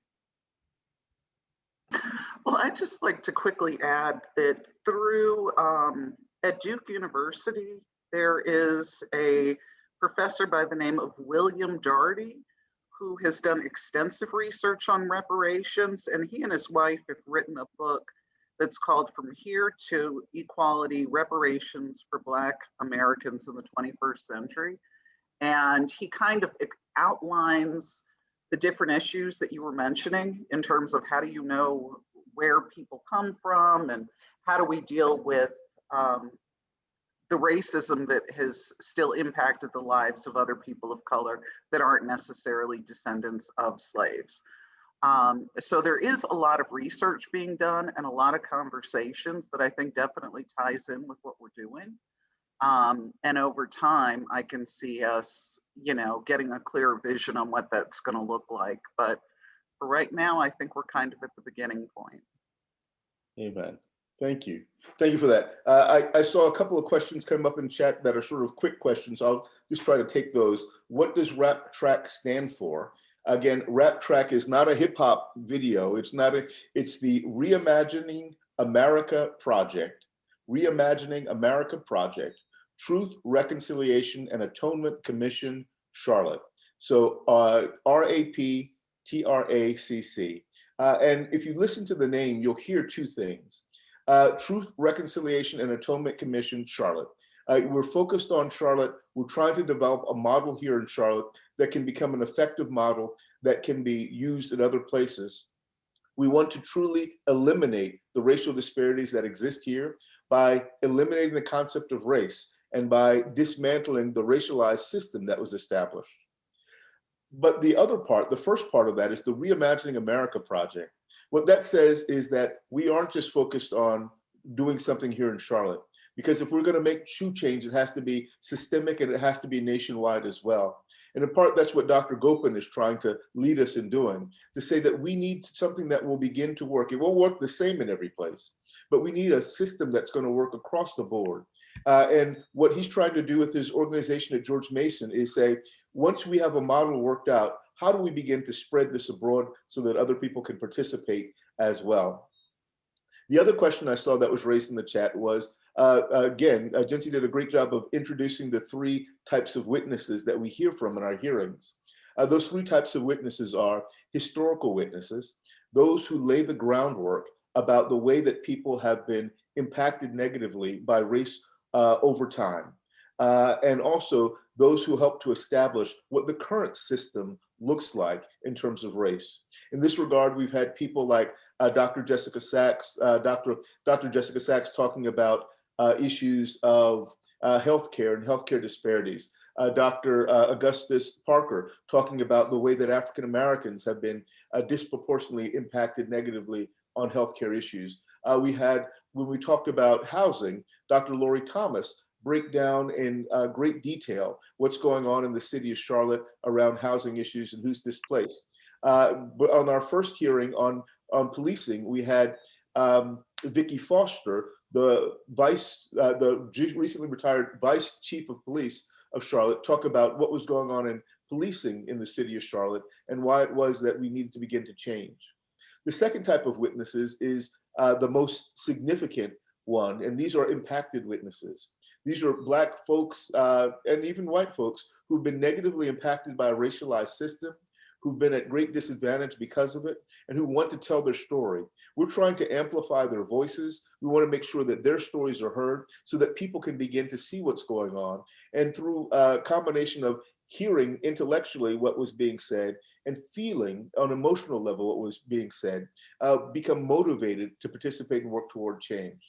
Well, I'd just like to quickly add that through at Duke University, there is a professor by the name of William Daugherty, who has done extensive research on reparations, and he and his wife have written a book that's called From Here to Equality: Reparations for Black Americans in the 21st Century. And he kind of outlines the different issues that you were mentioning in terms of how do you know where people come from and how do we deal with the racism that has still impacted the lives of other people of color that aren't necessarily descendants of slaves. So there is a lot of research being done and a lot of conversations that I think definitely ties in with what we're doing. And over time, I can see us, getting a clearer vision on what that's going to look like. But for right now, I think we're kind of at the beginning point. Amen. Thank you. Thank you for that. I saw a couple of questions come up in chat that are sort of quick questions. I'll just try to take those. What does RAP TRACC stand for? Again, RAP TRACC is not a hip hop video. It's the Reimagining America Project. Reimagining America Project. Truth, Reconciliation, and Atonement Commission, Charlotte. So RAP TRACC. And if you listen to the name, you'll hear two things. Truth, Reconciliation, and Atonement Commission, Charlotte. We're focused on Charlotte. We're trying to develop a model here in Charlotte that can become an effective model that can be used in other places. We want to truly eliminate the racial disparities that exist here by eliminating the concept of race and by dismantling the racialized system that was established. But the other part, the first part of that, is the Reimagining America Project. What that says is that we aren't just focused on doing something here in Charlotte, because if we're going to make true change, it has to be systemic and it has to be nationwide as well. And in part, that's what Dr. Gopin is trying to lead us in doing, to say that we need something that will begin to work. It won't work the same in every place, but we need a system that's going to work across the board. And what he's trying to do with his organization at George Mason is say, once we have a model worked out, how do we begin to spread this abroad so that other people can participate as well? The other question I saw that was raised in the chat was, again, Jency did a great job of introducing the three types of witnesses that we hear from in our hearings. Those three types of witnesses are historical witnesses, those who lay the groundwork about the way that people have been impacted negatively by race over time. And also those who help to establish what the current system looks like in terms of race. In this regard, we've had people like Dr. Jessica Sachs, Dr. Jessica Sachs talking about issues of healthcare and healthcare disparities. Dr. Augustus Parker talking about the way that African Americans have been disproportionately impacted negatively on healthcare issues. We had, when we talked about housing, Dr. Lori Thomas break down in great detail what's going on in the city of Charlotte around housing issues and who's displaced. But on our first hearing on policing, we had Vicki Foster, the recently retired Vice Chief of Police of Charlotte, talk about what was going on in policing in the city of Charlotte and why it was that we needed to begin to change. The second type of witnesses is the most significant one, and these are impacted witnesses. These are Black folks and even white folks who've been negatively impacted by a racialized system, who've been at great disadvantage because of it, and who want to tell their story. We're trying to amplify their voices. We want to make sure that their stories are heard so that people can begin to see what's going on. And through a combination of hearing intellectually what was being said and feeling on an emotional level what was being said, become motivated to participate and work toward change.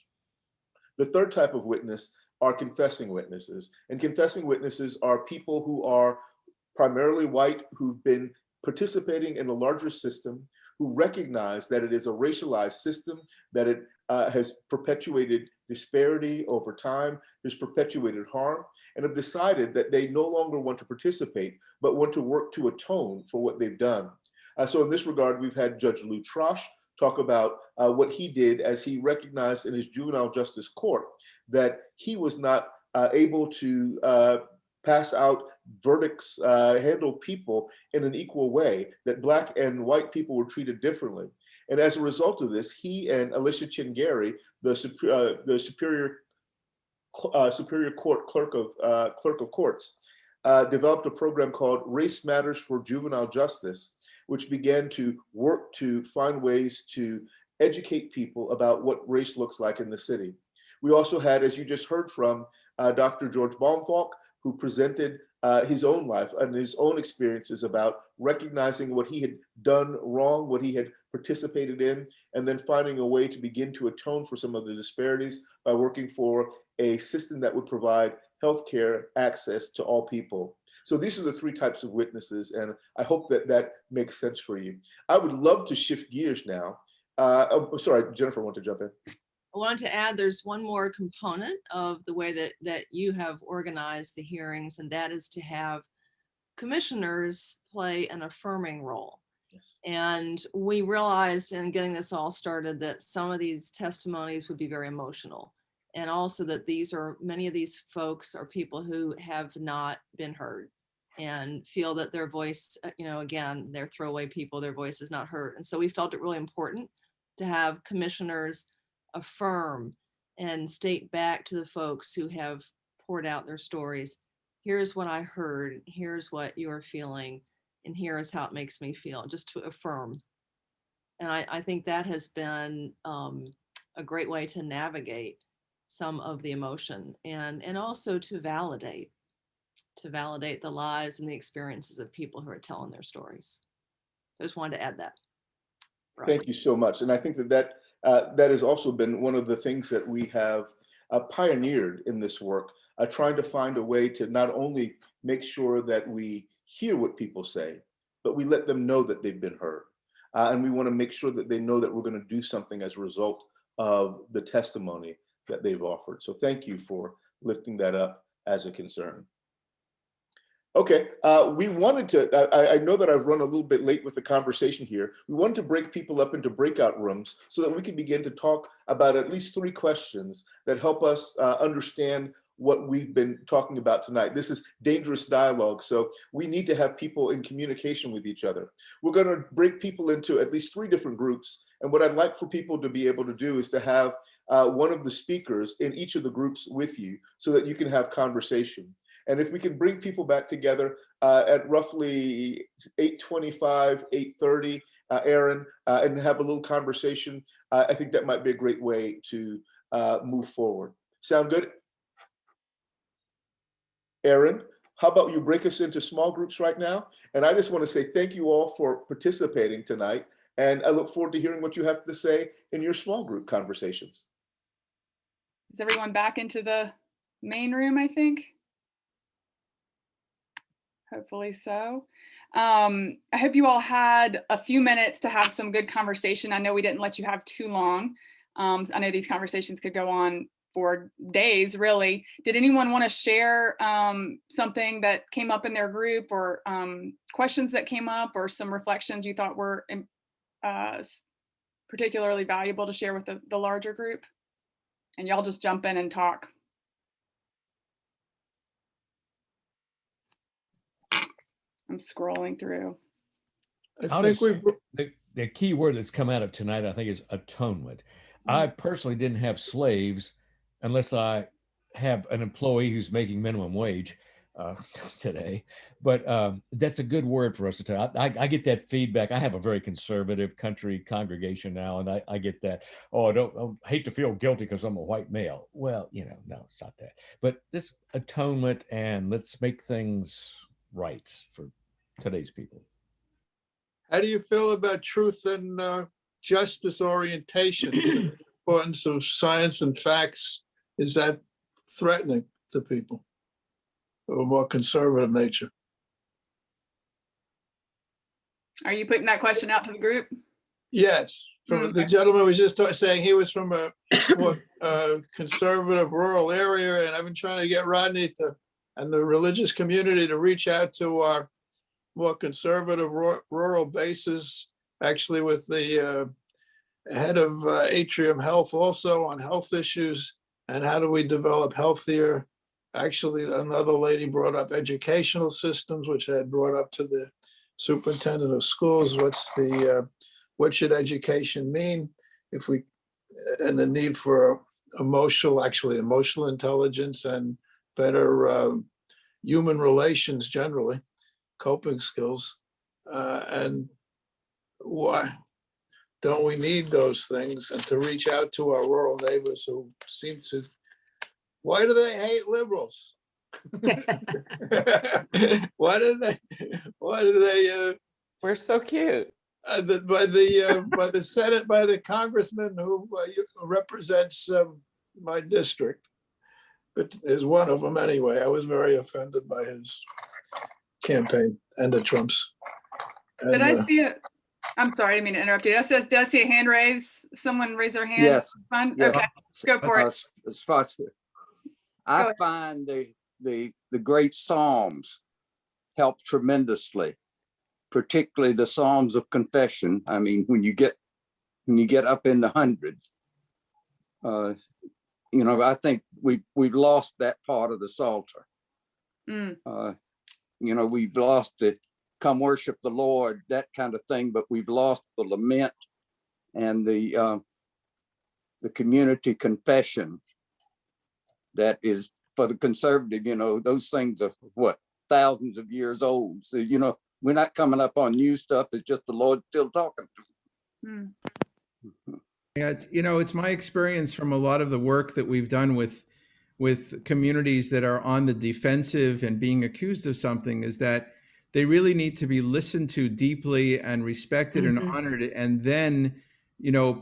The third type of witness are confessing witnesses. And confessing witnesses are people who are primarily white, who've been participating in a larger system, who recognize that it is a racialized system, that it has perpetuated disparity over time, has perpetuated harm, and have decided that they no longer want to participate, but want to work to atone for what they've done. So in this regard, we've had Judge Lou Trosh talk about what he did as he recognized in his juvenile justice court that he was not able to pass out verdicts, handle people in an equal way, that Black and white people were treated differently. And as a result of this, he and Alicia Chingari, the Superior Court Clerk of Courts, developed a program called Race Matters for Juvenile Justice, which began to work to find ways to educate people about what race looks like in the city. We also had, as you just heard from, Dr. George Baumfalk, who presented his own life and his own experiences about recognizing what he had done wrong, what he had participated in, and then finding a way to begin to atone for some of the disparities by working for a system that would provide healthcare access to all people. So these are the three types of witnesses, and I hope that that makes sense for you. I would love to shift gears now. Sorry, Jennifer, want to jump in? I wanted to add there's one more component of the way that you have organized the hearings, and that is to have commissioners play an affirming role. Yes. And we realized in getting this all started that some of these testimonies would be very emotional. And also that many of these folks are people who have not been heard and feel that their voice, again, they're throwaway people, their voice is not heard. And so we felt it really important to have commissioners affirm and state back to the folks who have poured out their stories, here's what I heard, here's what you're feeling, and here is how it makes me feel, just to affirm. And I think that has been a great way to navigate some of the emotion and also to validate the lives and the experiences of people who are telling their stories. So I just wanted to add that. Thank you so much. And I think that has also been one of the things that we have pioneered in this work, trying to find a way to not only make sure that we hear what people say, but we let them know that they've been heard. And we want to make sure that they know that we're going to do something as a result of the testimony that they've offered. So thank you for lifting that up as a concern. Okay, we wanted to, I know that I've run a little bit late with the conversation here. We wanted to break people up into breakout rooms so that we can begin to talk about at least 3 questions that help us understand what we've been talking about tonight. This is dangerous dialogue, so we need to have people in communication with each other. We're going to break people into at least 3 different groups, and what I'd like for people to be able to do is to have one of the speakers in each of the groups with you so that you can have conversation. And if we can bring people back together at roughly 8:25, 8:30, Aaron, and have a little conversation, I think that might be a great way to move forward. Sound good? Aaron, how about you break us into small groups right now? And I just want to say thank you all for participating tonight. And I look forward to hearing what you have to say in your small group conversations. Is everyone back into the main room, I think? Hopefully so. I hope you all had a few minutes to have some good conversation. I know we didn't let you have too long. I know these conversations could go on for days, really. Did anyone want to share something that came up in their group, or questions that came up, or some reflections you thought were particularly valuable to share with the larger group? And y'all just jump in and talk. I'm scrolling through. I think the key word that's come out of tonight, I think, is atonement. I personally didn't have slaves unless I have an employee who's making minimum wage today. But that's a good word for us to tell. I get that feedback. I have a very conservative country congregation now, and I get that. Oh, I hate to feel guilty because I'm a white male. Well, no, it's not that. But this atonement, and let's make things right for today's people. How do you feel about truth and justice orientations? The importance of science and facts, is that threatening to people of a more conservative nature? Are you putting that question out to the group? Yes. The gentleman was just saying he was from a more conservative rural area, and I've been trying to get Rodney and the religious community to reach out to our more conservative rural bases, actually with the head of Atrium Health also on health issues and how do we develop healthier. Actually, another lady brought up educational systems, which I had brought up to the superintendent of schools. What should education mean and the need for emotional intelligence and better human relations generally, coping skills, and why don't we need those things? And to reach out to our rural neighbors who why do they hate liberals? Why do they, We're so cute. by the Senate, by the congressman who represents my district, but is one of them anyway. I was very offended by his campaign and the Trumps. Did And, I see it? I'm sorry, I didn't mean to interrupt you. Did I see a hand raise? Someone raise their hand? Yes. Fine? Yeah. Okay, go for it. I Go find the great Psalms help tremendously, particularly the Psalms of Confession. I mean, when you get up in the hundreds, I think we've lost that part of the Psalter. We've lost it. Come worship the Lord, that kind of thing, but we've lost the lament and the community confession that is for the conservative. Those things are what, thousands of years old. So we're not coming up on new stuff. It's just the Lord still talking to them. Yeah, it's my experience from a lot of the work that we've done with communities that are on the defensive and being accused of something is that they really need to be listened to deeply and respected and honored, and then,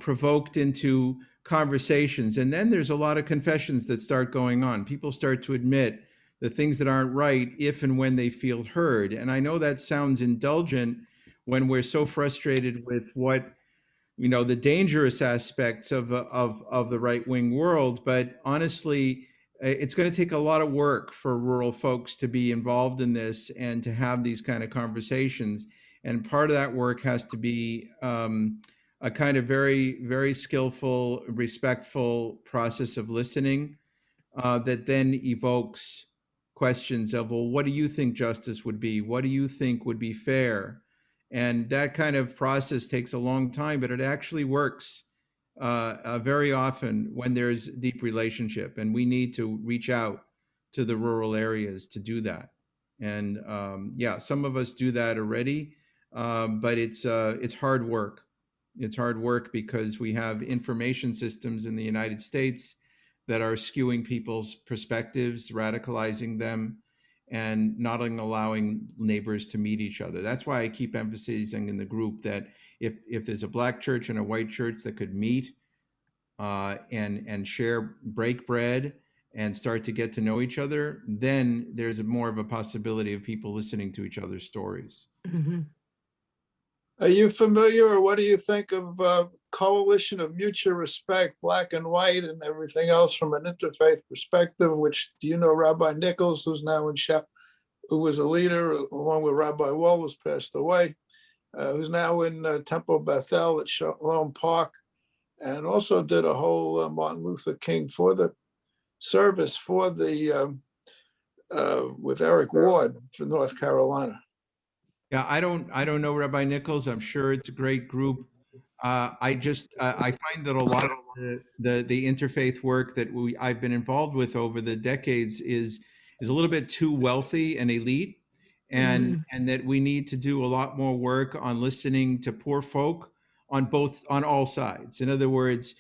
provoked into conversations. And then there's a lot of confessions that start going on. People start to admit the things that aren't right if and when they feel heard. And I know that sounds indulgent when we're so frustrated with what, the dangerous aspects of the right-wing world. But honestly, it's going to take a lot of work for rural folks to be involved in this and to have these kind of conversations. And part of that work has to be a kind of very, very skillful, respectful process of listening that then evokes questions of, well, what do you think justice would be? What do you think would be fair? And that kind of process takes a long time, but it actually works very often when there's deep relationship, and we need to reach out to the rural areas to do that. And some of us do that already, but it's hard work. It's hard work because we have information systems in the United States that are skewing people's perspectives, radicalizing them, and not allowing neighbors to meet each other. That's why I keep emphasizing in the group that if there's a Black church and a white church that could meet and share, break bread and start to get to know each other, then there's more of a possibility of people listening to each other's stories. are you familiar, or what do you think of Coalition of Mutual Respect, Black and White, and everything else from an interfaith perspective? Which, do you know Rabbi Nichols, who's now in who was a leader along with Rabbi Wallace, passed away, who's now in Temple Bethel at Shalom Park, and also did a whole Martin Luther King for the service for the with Eric Ward from North Carolina. Yeah, I don't know Rabbi Nichols. I'm sure it's a great group. I find that a lot of the interfaith work that I've been involved with over the decades is a little bit too wealthy and elite, and that we need to do a lot more work on listening to poor folk on all sides. In other words,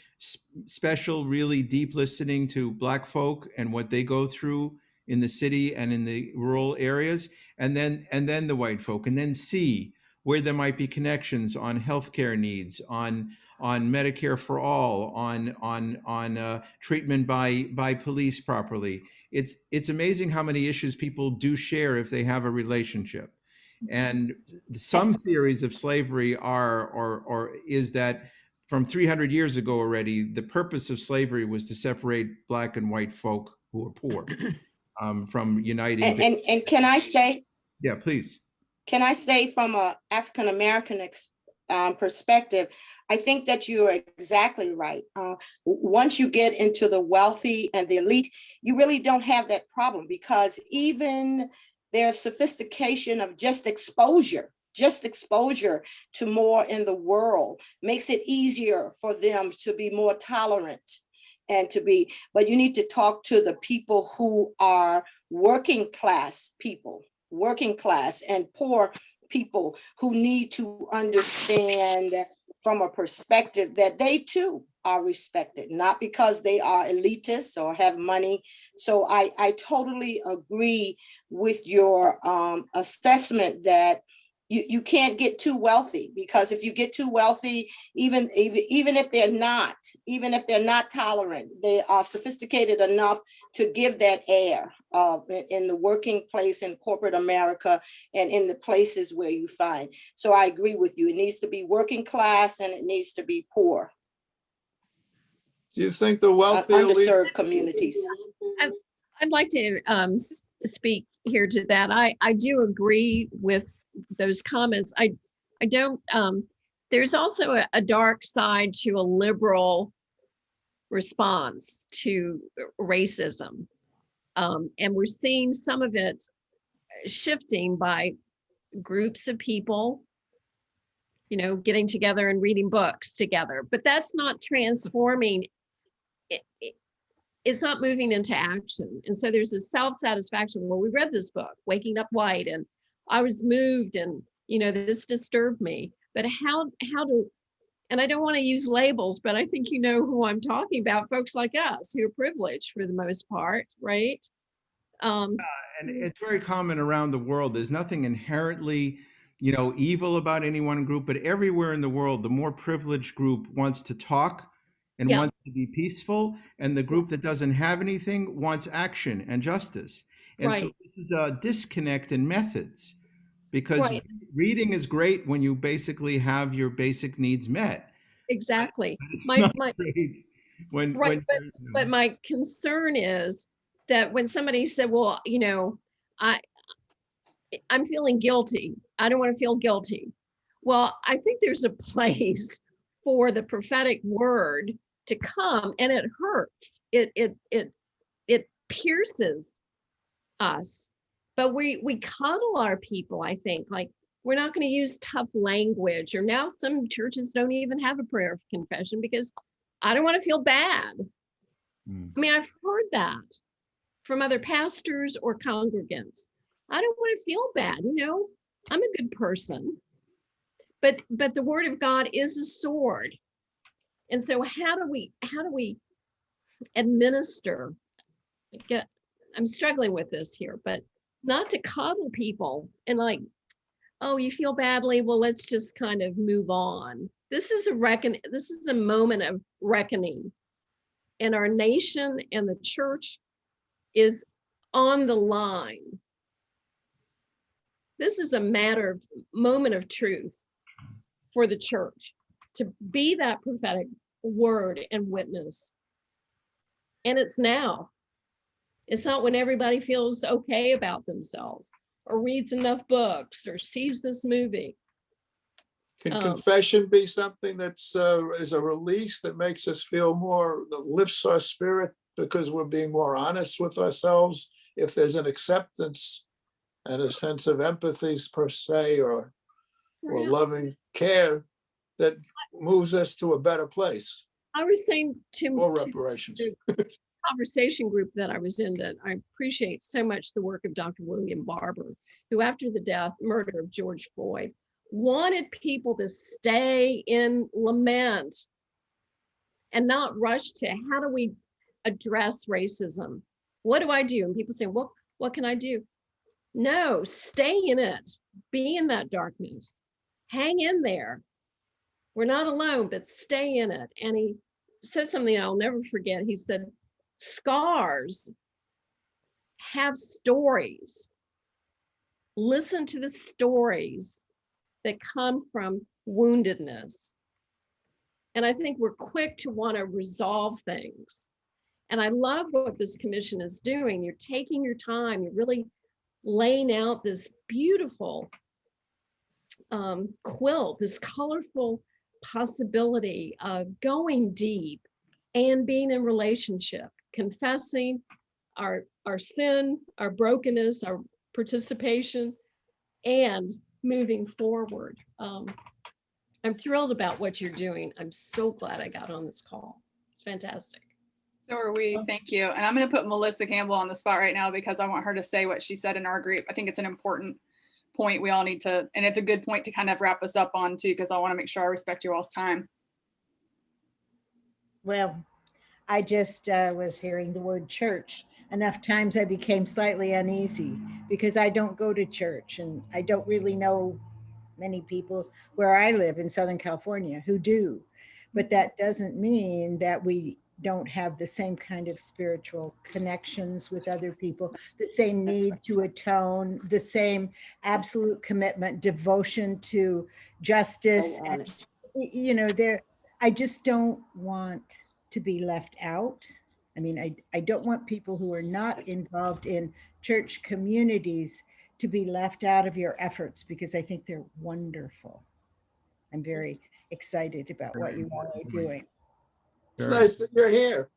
special, really deep listening to Black folk and what they go through in the city and in the rural areas, and then the white folk, and then see where there might be connections on healthcare needs, on Medicare for all, on treatment by police properly. It's amazing how many issues people do share if they have a relationship. And some theories of slavery is that from 300 years ago already, the purpose of slavery was to separate Black and white folk who are poor from uniting. And can I say? Yeah, please. Can I say from an African American perspective, I think that you are exactly right. Once you get into the wealthy and the elite, you really don't have that problem, because even their sophistication of just exposure to more in the world makes it easier for them to be more tolerant and but you need to talk to the people who are working class and poor people who need to understand from a perspective that they too are respected, not because they are elitists or have money So I totally agree with your assessment that you can't get too wealthy, because if you get too wealthy, even if they're not tolerant, they are sophisticated enough to give that air in the working place in corporate America and in the places where you find. So I agree with you. It needs to be working class and it needs to be poor. Do you think the wealthy underserved communities? I'd like to speak here to that. I do agree with those comments. I don't, there's also a dark side to a liberal response to racism. And we're seeing some of it shifting by groups of people, getting together and reading books together, but that's not transforming. It's not moving into action. And so there's a self-satisfaction. Well, we read this book, Waking Up White, and I was moved, and this disturbed me. But how do, and I don't want to use labels, but I think you know who I'm talking about, folks like us who are privileged for the most part, right? And it's very common around the world. There's nothing inherently, evil about any one group, but everywhere in the world, the more privileged group wants to talk and wants to be peaceful, and the group that doesn't have anything wants action and justice. And so this is a disconnect in methods, because reading is great when you basically have your basic needs met. Exactly. But my concern is that when somebody said, well, I'm feeling guilty, I don't want to feel guilty. Well, I think there's a place for the prophetic word to come, and it hurts. It pierces us, but we coddle our people. I think, like, we're not going to use tough language, or now some churches don't even have a prayer of confession because I don't want to feel bad. I mean, I've heard that from other pastors or congregants. I don't want to feel bad. I'm a good person, but the word of God is a sword. And so how do we administer? I'm struggling with this here, but not to coddle people and like, oh, you feel badly, well, let's just kind of move on. This is a moment of reckoning. And our nation and the church is on the line. This is a moment of truth for the church to be that prophetic word and witness. And it's now. It's not when everybody feels okay about themselves or reads enough books or sees this movie. Can confession be something that's is a release that makes us feel more, that lifts our spirit because we're being more honest with ourselves? If there's an acceptance and a sense of empathy per se, or loving care that moves us to a better place. I was saying to more reparations. The conversation group that I was in, that I appreciate so much the work of Dr. William Barber, who after the murder of George Floyd, wanted people to stay in lament and not rush to how do we address racism? What do I do? And people say, well, what can I do? No, stay in it. Be in that darkness. Hang in there. We're not alone, but stay in it. And he said something I'll never forget. He said, scars have stories. Listen to the stories that come from woundedness. And I think we're quick to want to resolve things. And I love what this commission is doing. You're taking your time. You're really laying out this beautiful quilt, this colorful possibility of going deep and being in relationship, confessing our sin, our brokenness, our participation, and moving forward. I'm thrilled about what you're doing. I'm so glad I got on this call. It's fantastic. So are we. Thank you. And I'm going to put Melissa Campbell on the spot right now because I want her to say what she said in our group. I think it's an important point we all need to, and it's a good point to kind of wrap us up on too, because I want to make sure I respect you all's time. Well, I just was hearing the word church. enough times I became slightly uneasy because I don't go to church and I don't really know many people where I live in Southern California who do. But that doesn't mean that we don't have the same kind of spiritual connections with other people, the same need to atone, the same absolute commitment, devotion to justice. And, you know, I just don't want to be left out. I mean, I don't want people who are not involved in church communities to be left out of your efforts, because I think they're wonderful. I'm very excited about what you all are doing. It's nice that you're here.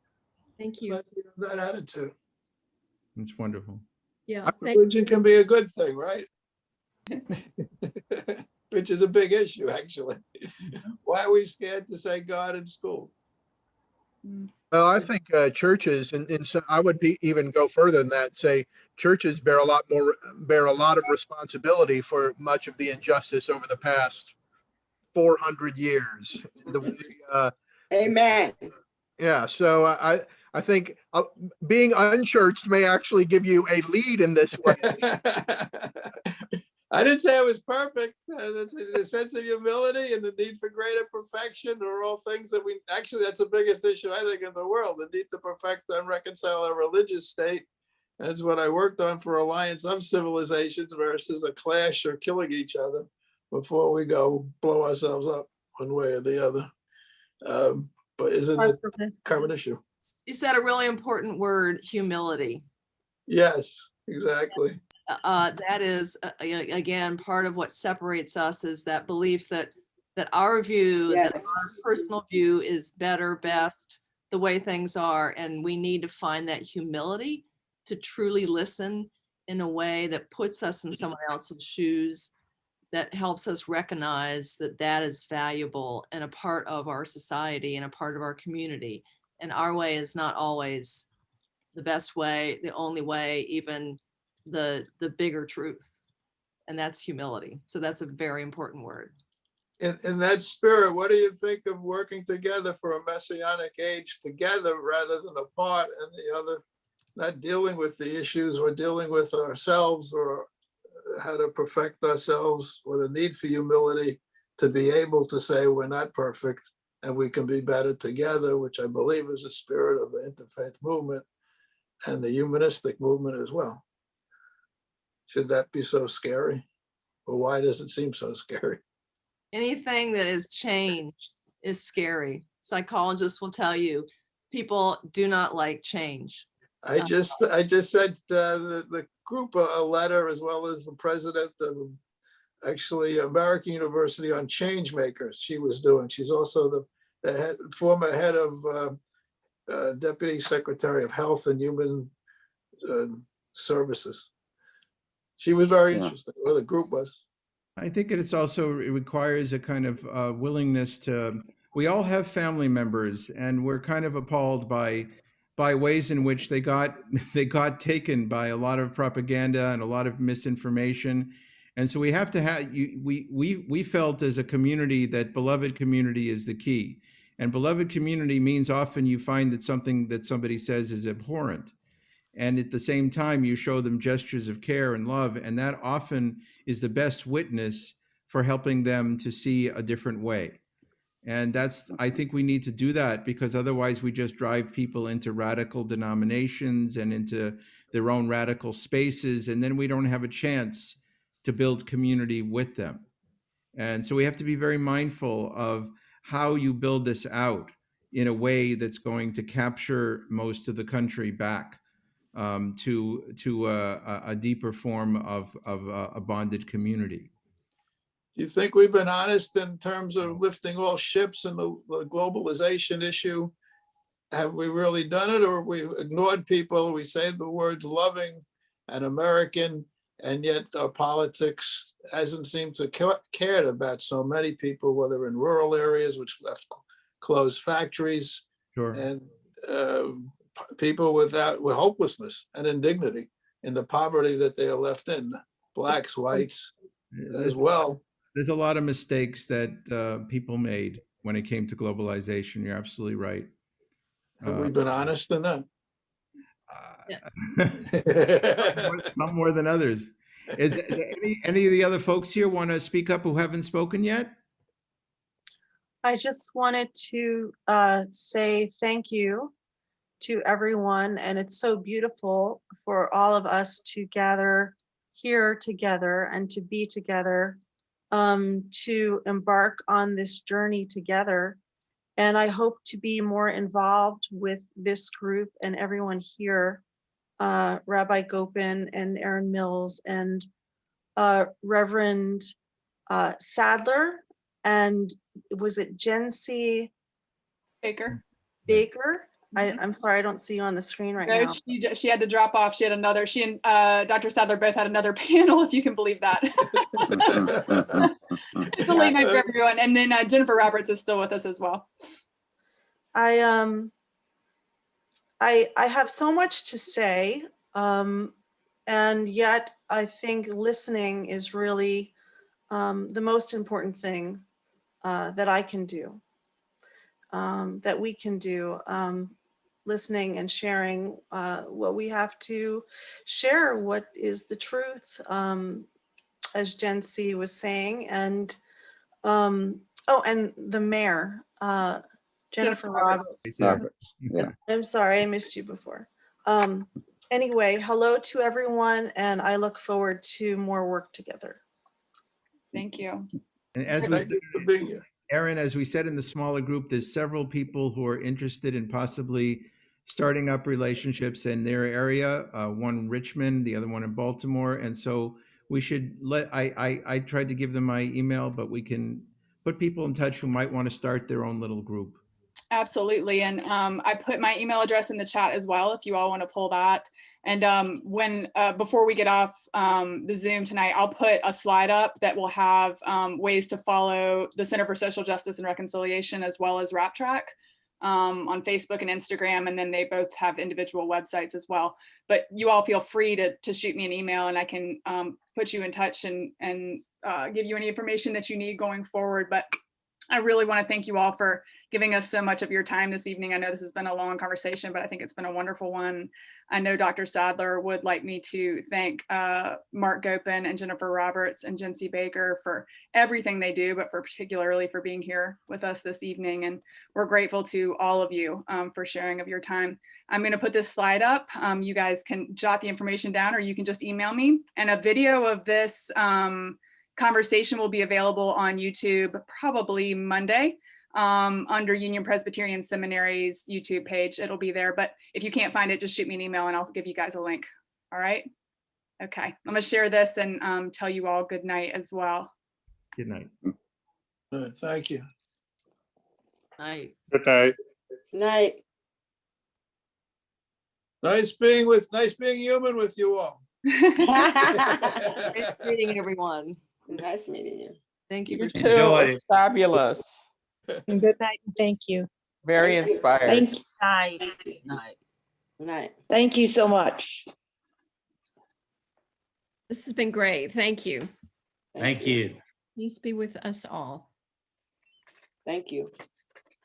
Thank you. It's nice to have that attitude. It's wonderful. Yeah. Religion can be a good thing, right? Which is a big issue, actually. Why are we scared to say God in school? Well, I think churches, and I would even go further than that, say churches bear a lot of responsibility for much of the injustice over the past 400 years. Amen. Yeah, so I think being unchurched may actually give you a lead in this way. I didn't say it was perfect. The sense of humility and the need for greater perfection are all things that that's the biggest issue, I think, in the world, the need to perfect and reconcile our religious state. That's what I worked on for Alliance of Civilizations versus a clash or killing each other before we go blow ourselves up one way or the other. But isn't it a common issue? You said a really important word, humility. Yes, exactly. That is, again, part of what separates us is that belief that our view, that our personal view is better, best, the way things are. And we need to find that humility to truly listen in a way that puts us in someone else's shoes, that helps us recognize that that is valuable and a part of our society and a part of our community. And our way is not always the best way, the only way, even the bigger truth. And that's humility. So that's a very important word. In that spirit, what do you think of working together for a messianic age together rather than apart, and the other not dealing with the issues we're dealing with ourselves, or how to perfect ourselves with a need for humility to be able to say we're not perfect and we can be better together, which I believe is the spirit of the interfaith movement and the humanistic movement as well. Should that be so scary? Or why does it seem so scary? Anything that is change is scary. Psychologists will tell you people do not like change. I just sent the group a letter, as well as the president of actually American University, on change makers she's also the former head of Deputy Secretary of Health and Human Services. She was very interesting, or the group was. I think it requires a kind of willingness to, we all have family members, and we're kind of appalled by ways in which they got taken by a lot of propaganda and a lot of misinformation. And so we have to have, we felt as a community that beloved community is the key. And beloved community means often you find that something that somebody says is abhorrent. And at the same time, you show them gestures of care and love. And that often is the best witness for helping them to see a different way. And I think we need to do that, because otherwise we just drive people into radical denominations and into their own radical spaces. And then we don't have a chance to build community with them. And so we have to be very mindful of how you build this out in a way that's going to capture most of the country back to a deeper form of a bonded community. Do you think we've been honest in terms of lifting all ships and the globalization issue? Have we really done it, or have we ignored people? We say the words loving and American, and yet our politics hasn't seemed to care about so many people, whether in rural areas, which left closed factories, sure, and people with hopelessness and indignity in the poverty that they are left in, blacks, whites as well. There's a lot of mistakes that people made when it came to globalization. You're absolutely right. Have we been honest in that? Some more than others. Is any of the other folks here want to speak up who haven't spoken yet? I just wanted to say thank you to everyone. And it's so beautiful for all of us to gather here together and to be together, to embark on this journey together. And I hope to be more involved with this group and everyone here, Rabbi Gopin and Aaron Mills and Reverend Sadler, and was it Jen C. Baker. Baker? I'm sorry, I don't see you on the screen right No, now. she had to drop off. She and Dr. Sadler both had another panel, if you can believe that. It's a late night for everyone. And then Jennifer Roberts is still with us as well. I have so much to say, and yet I think listening is really the most important thing that I can do, that we can do. Listening and sharing what we have to share, what is the truth, as Jen C. was saying, and and the mayor, Jennifer Roberts. Yeah. I'm sorry, I missed you before. Anyway, hello to everyone, and I look forward to more work together. Thank you. And as Aaron, as we said in the smaller group, there's several people who are interested in possibly starting up relationships in their area, one in Richmond, the other one in Baltimore. And so we should I tried to give them my email, but we can put people in touch who might want to start their own little group. Absolutely. And I put my email address in the chat as well, if you all want to pull that. And before we get off the Zoom tonight, I'll put a slide up that will have ways to follow the Center for Social Justice and Reconciliation, as well as RAP TRACC on Facebook and Instagram. And then they both have individual websites as well. But you all feel free to shoot me an email, and I can put you in touch and give you any information that you need going forward. But I really want to thank you all for giving us so much of your time this evening. I know this has been a long conversation, but I think it's been a wonderful one. I know Dr. Sadler would like me to thank Mark Gopin and Jennifer Roberts and Jen C. Baker for everything they do, but particularly for being here with us this evening. And we're grateful to all of you for sharing of your time. I'm going to put this slide up. You guys can jot the information down, or you can just email me. And a video of this conversation will be available on YouTube probably Monday under Union Presbyterian Seminary's YouTube page. It'll be there, but if you can't find it, just shoot me an email and I'll give you guys a link. All right. Okay. I'm going to share this and tell you all good night as well. Good night. Good. Thank you. Night. Good night. Night. Nice being human with you all. Great meeting everyone. Nice meeting you. Thank you for Enjoy. Fabulous. Good night. Thank you. Very inspired. Thank you. Night. Night. Night. Thank you so much. This has been great. Thank you. Thank you. Peace be with us all. Thank you.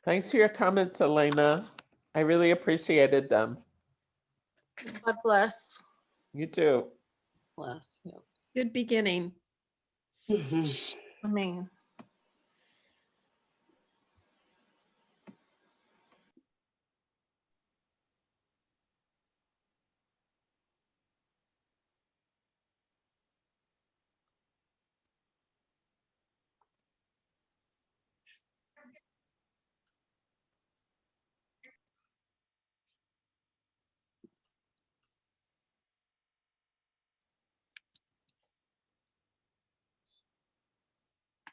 Thanks for your comments, Elena. I really appreciated them. God bless. You too. Bless. Yep. Good beginning. Amen.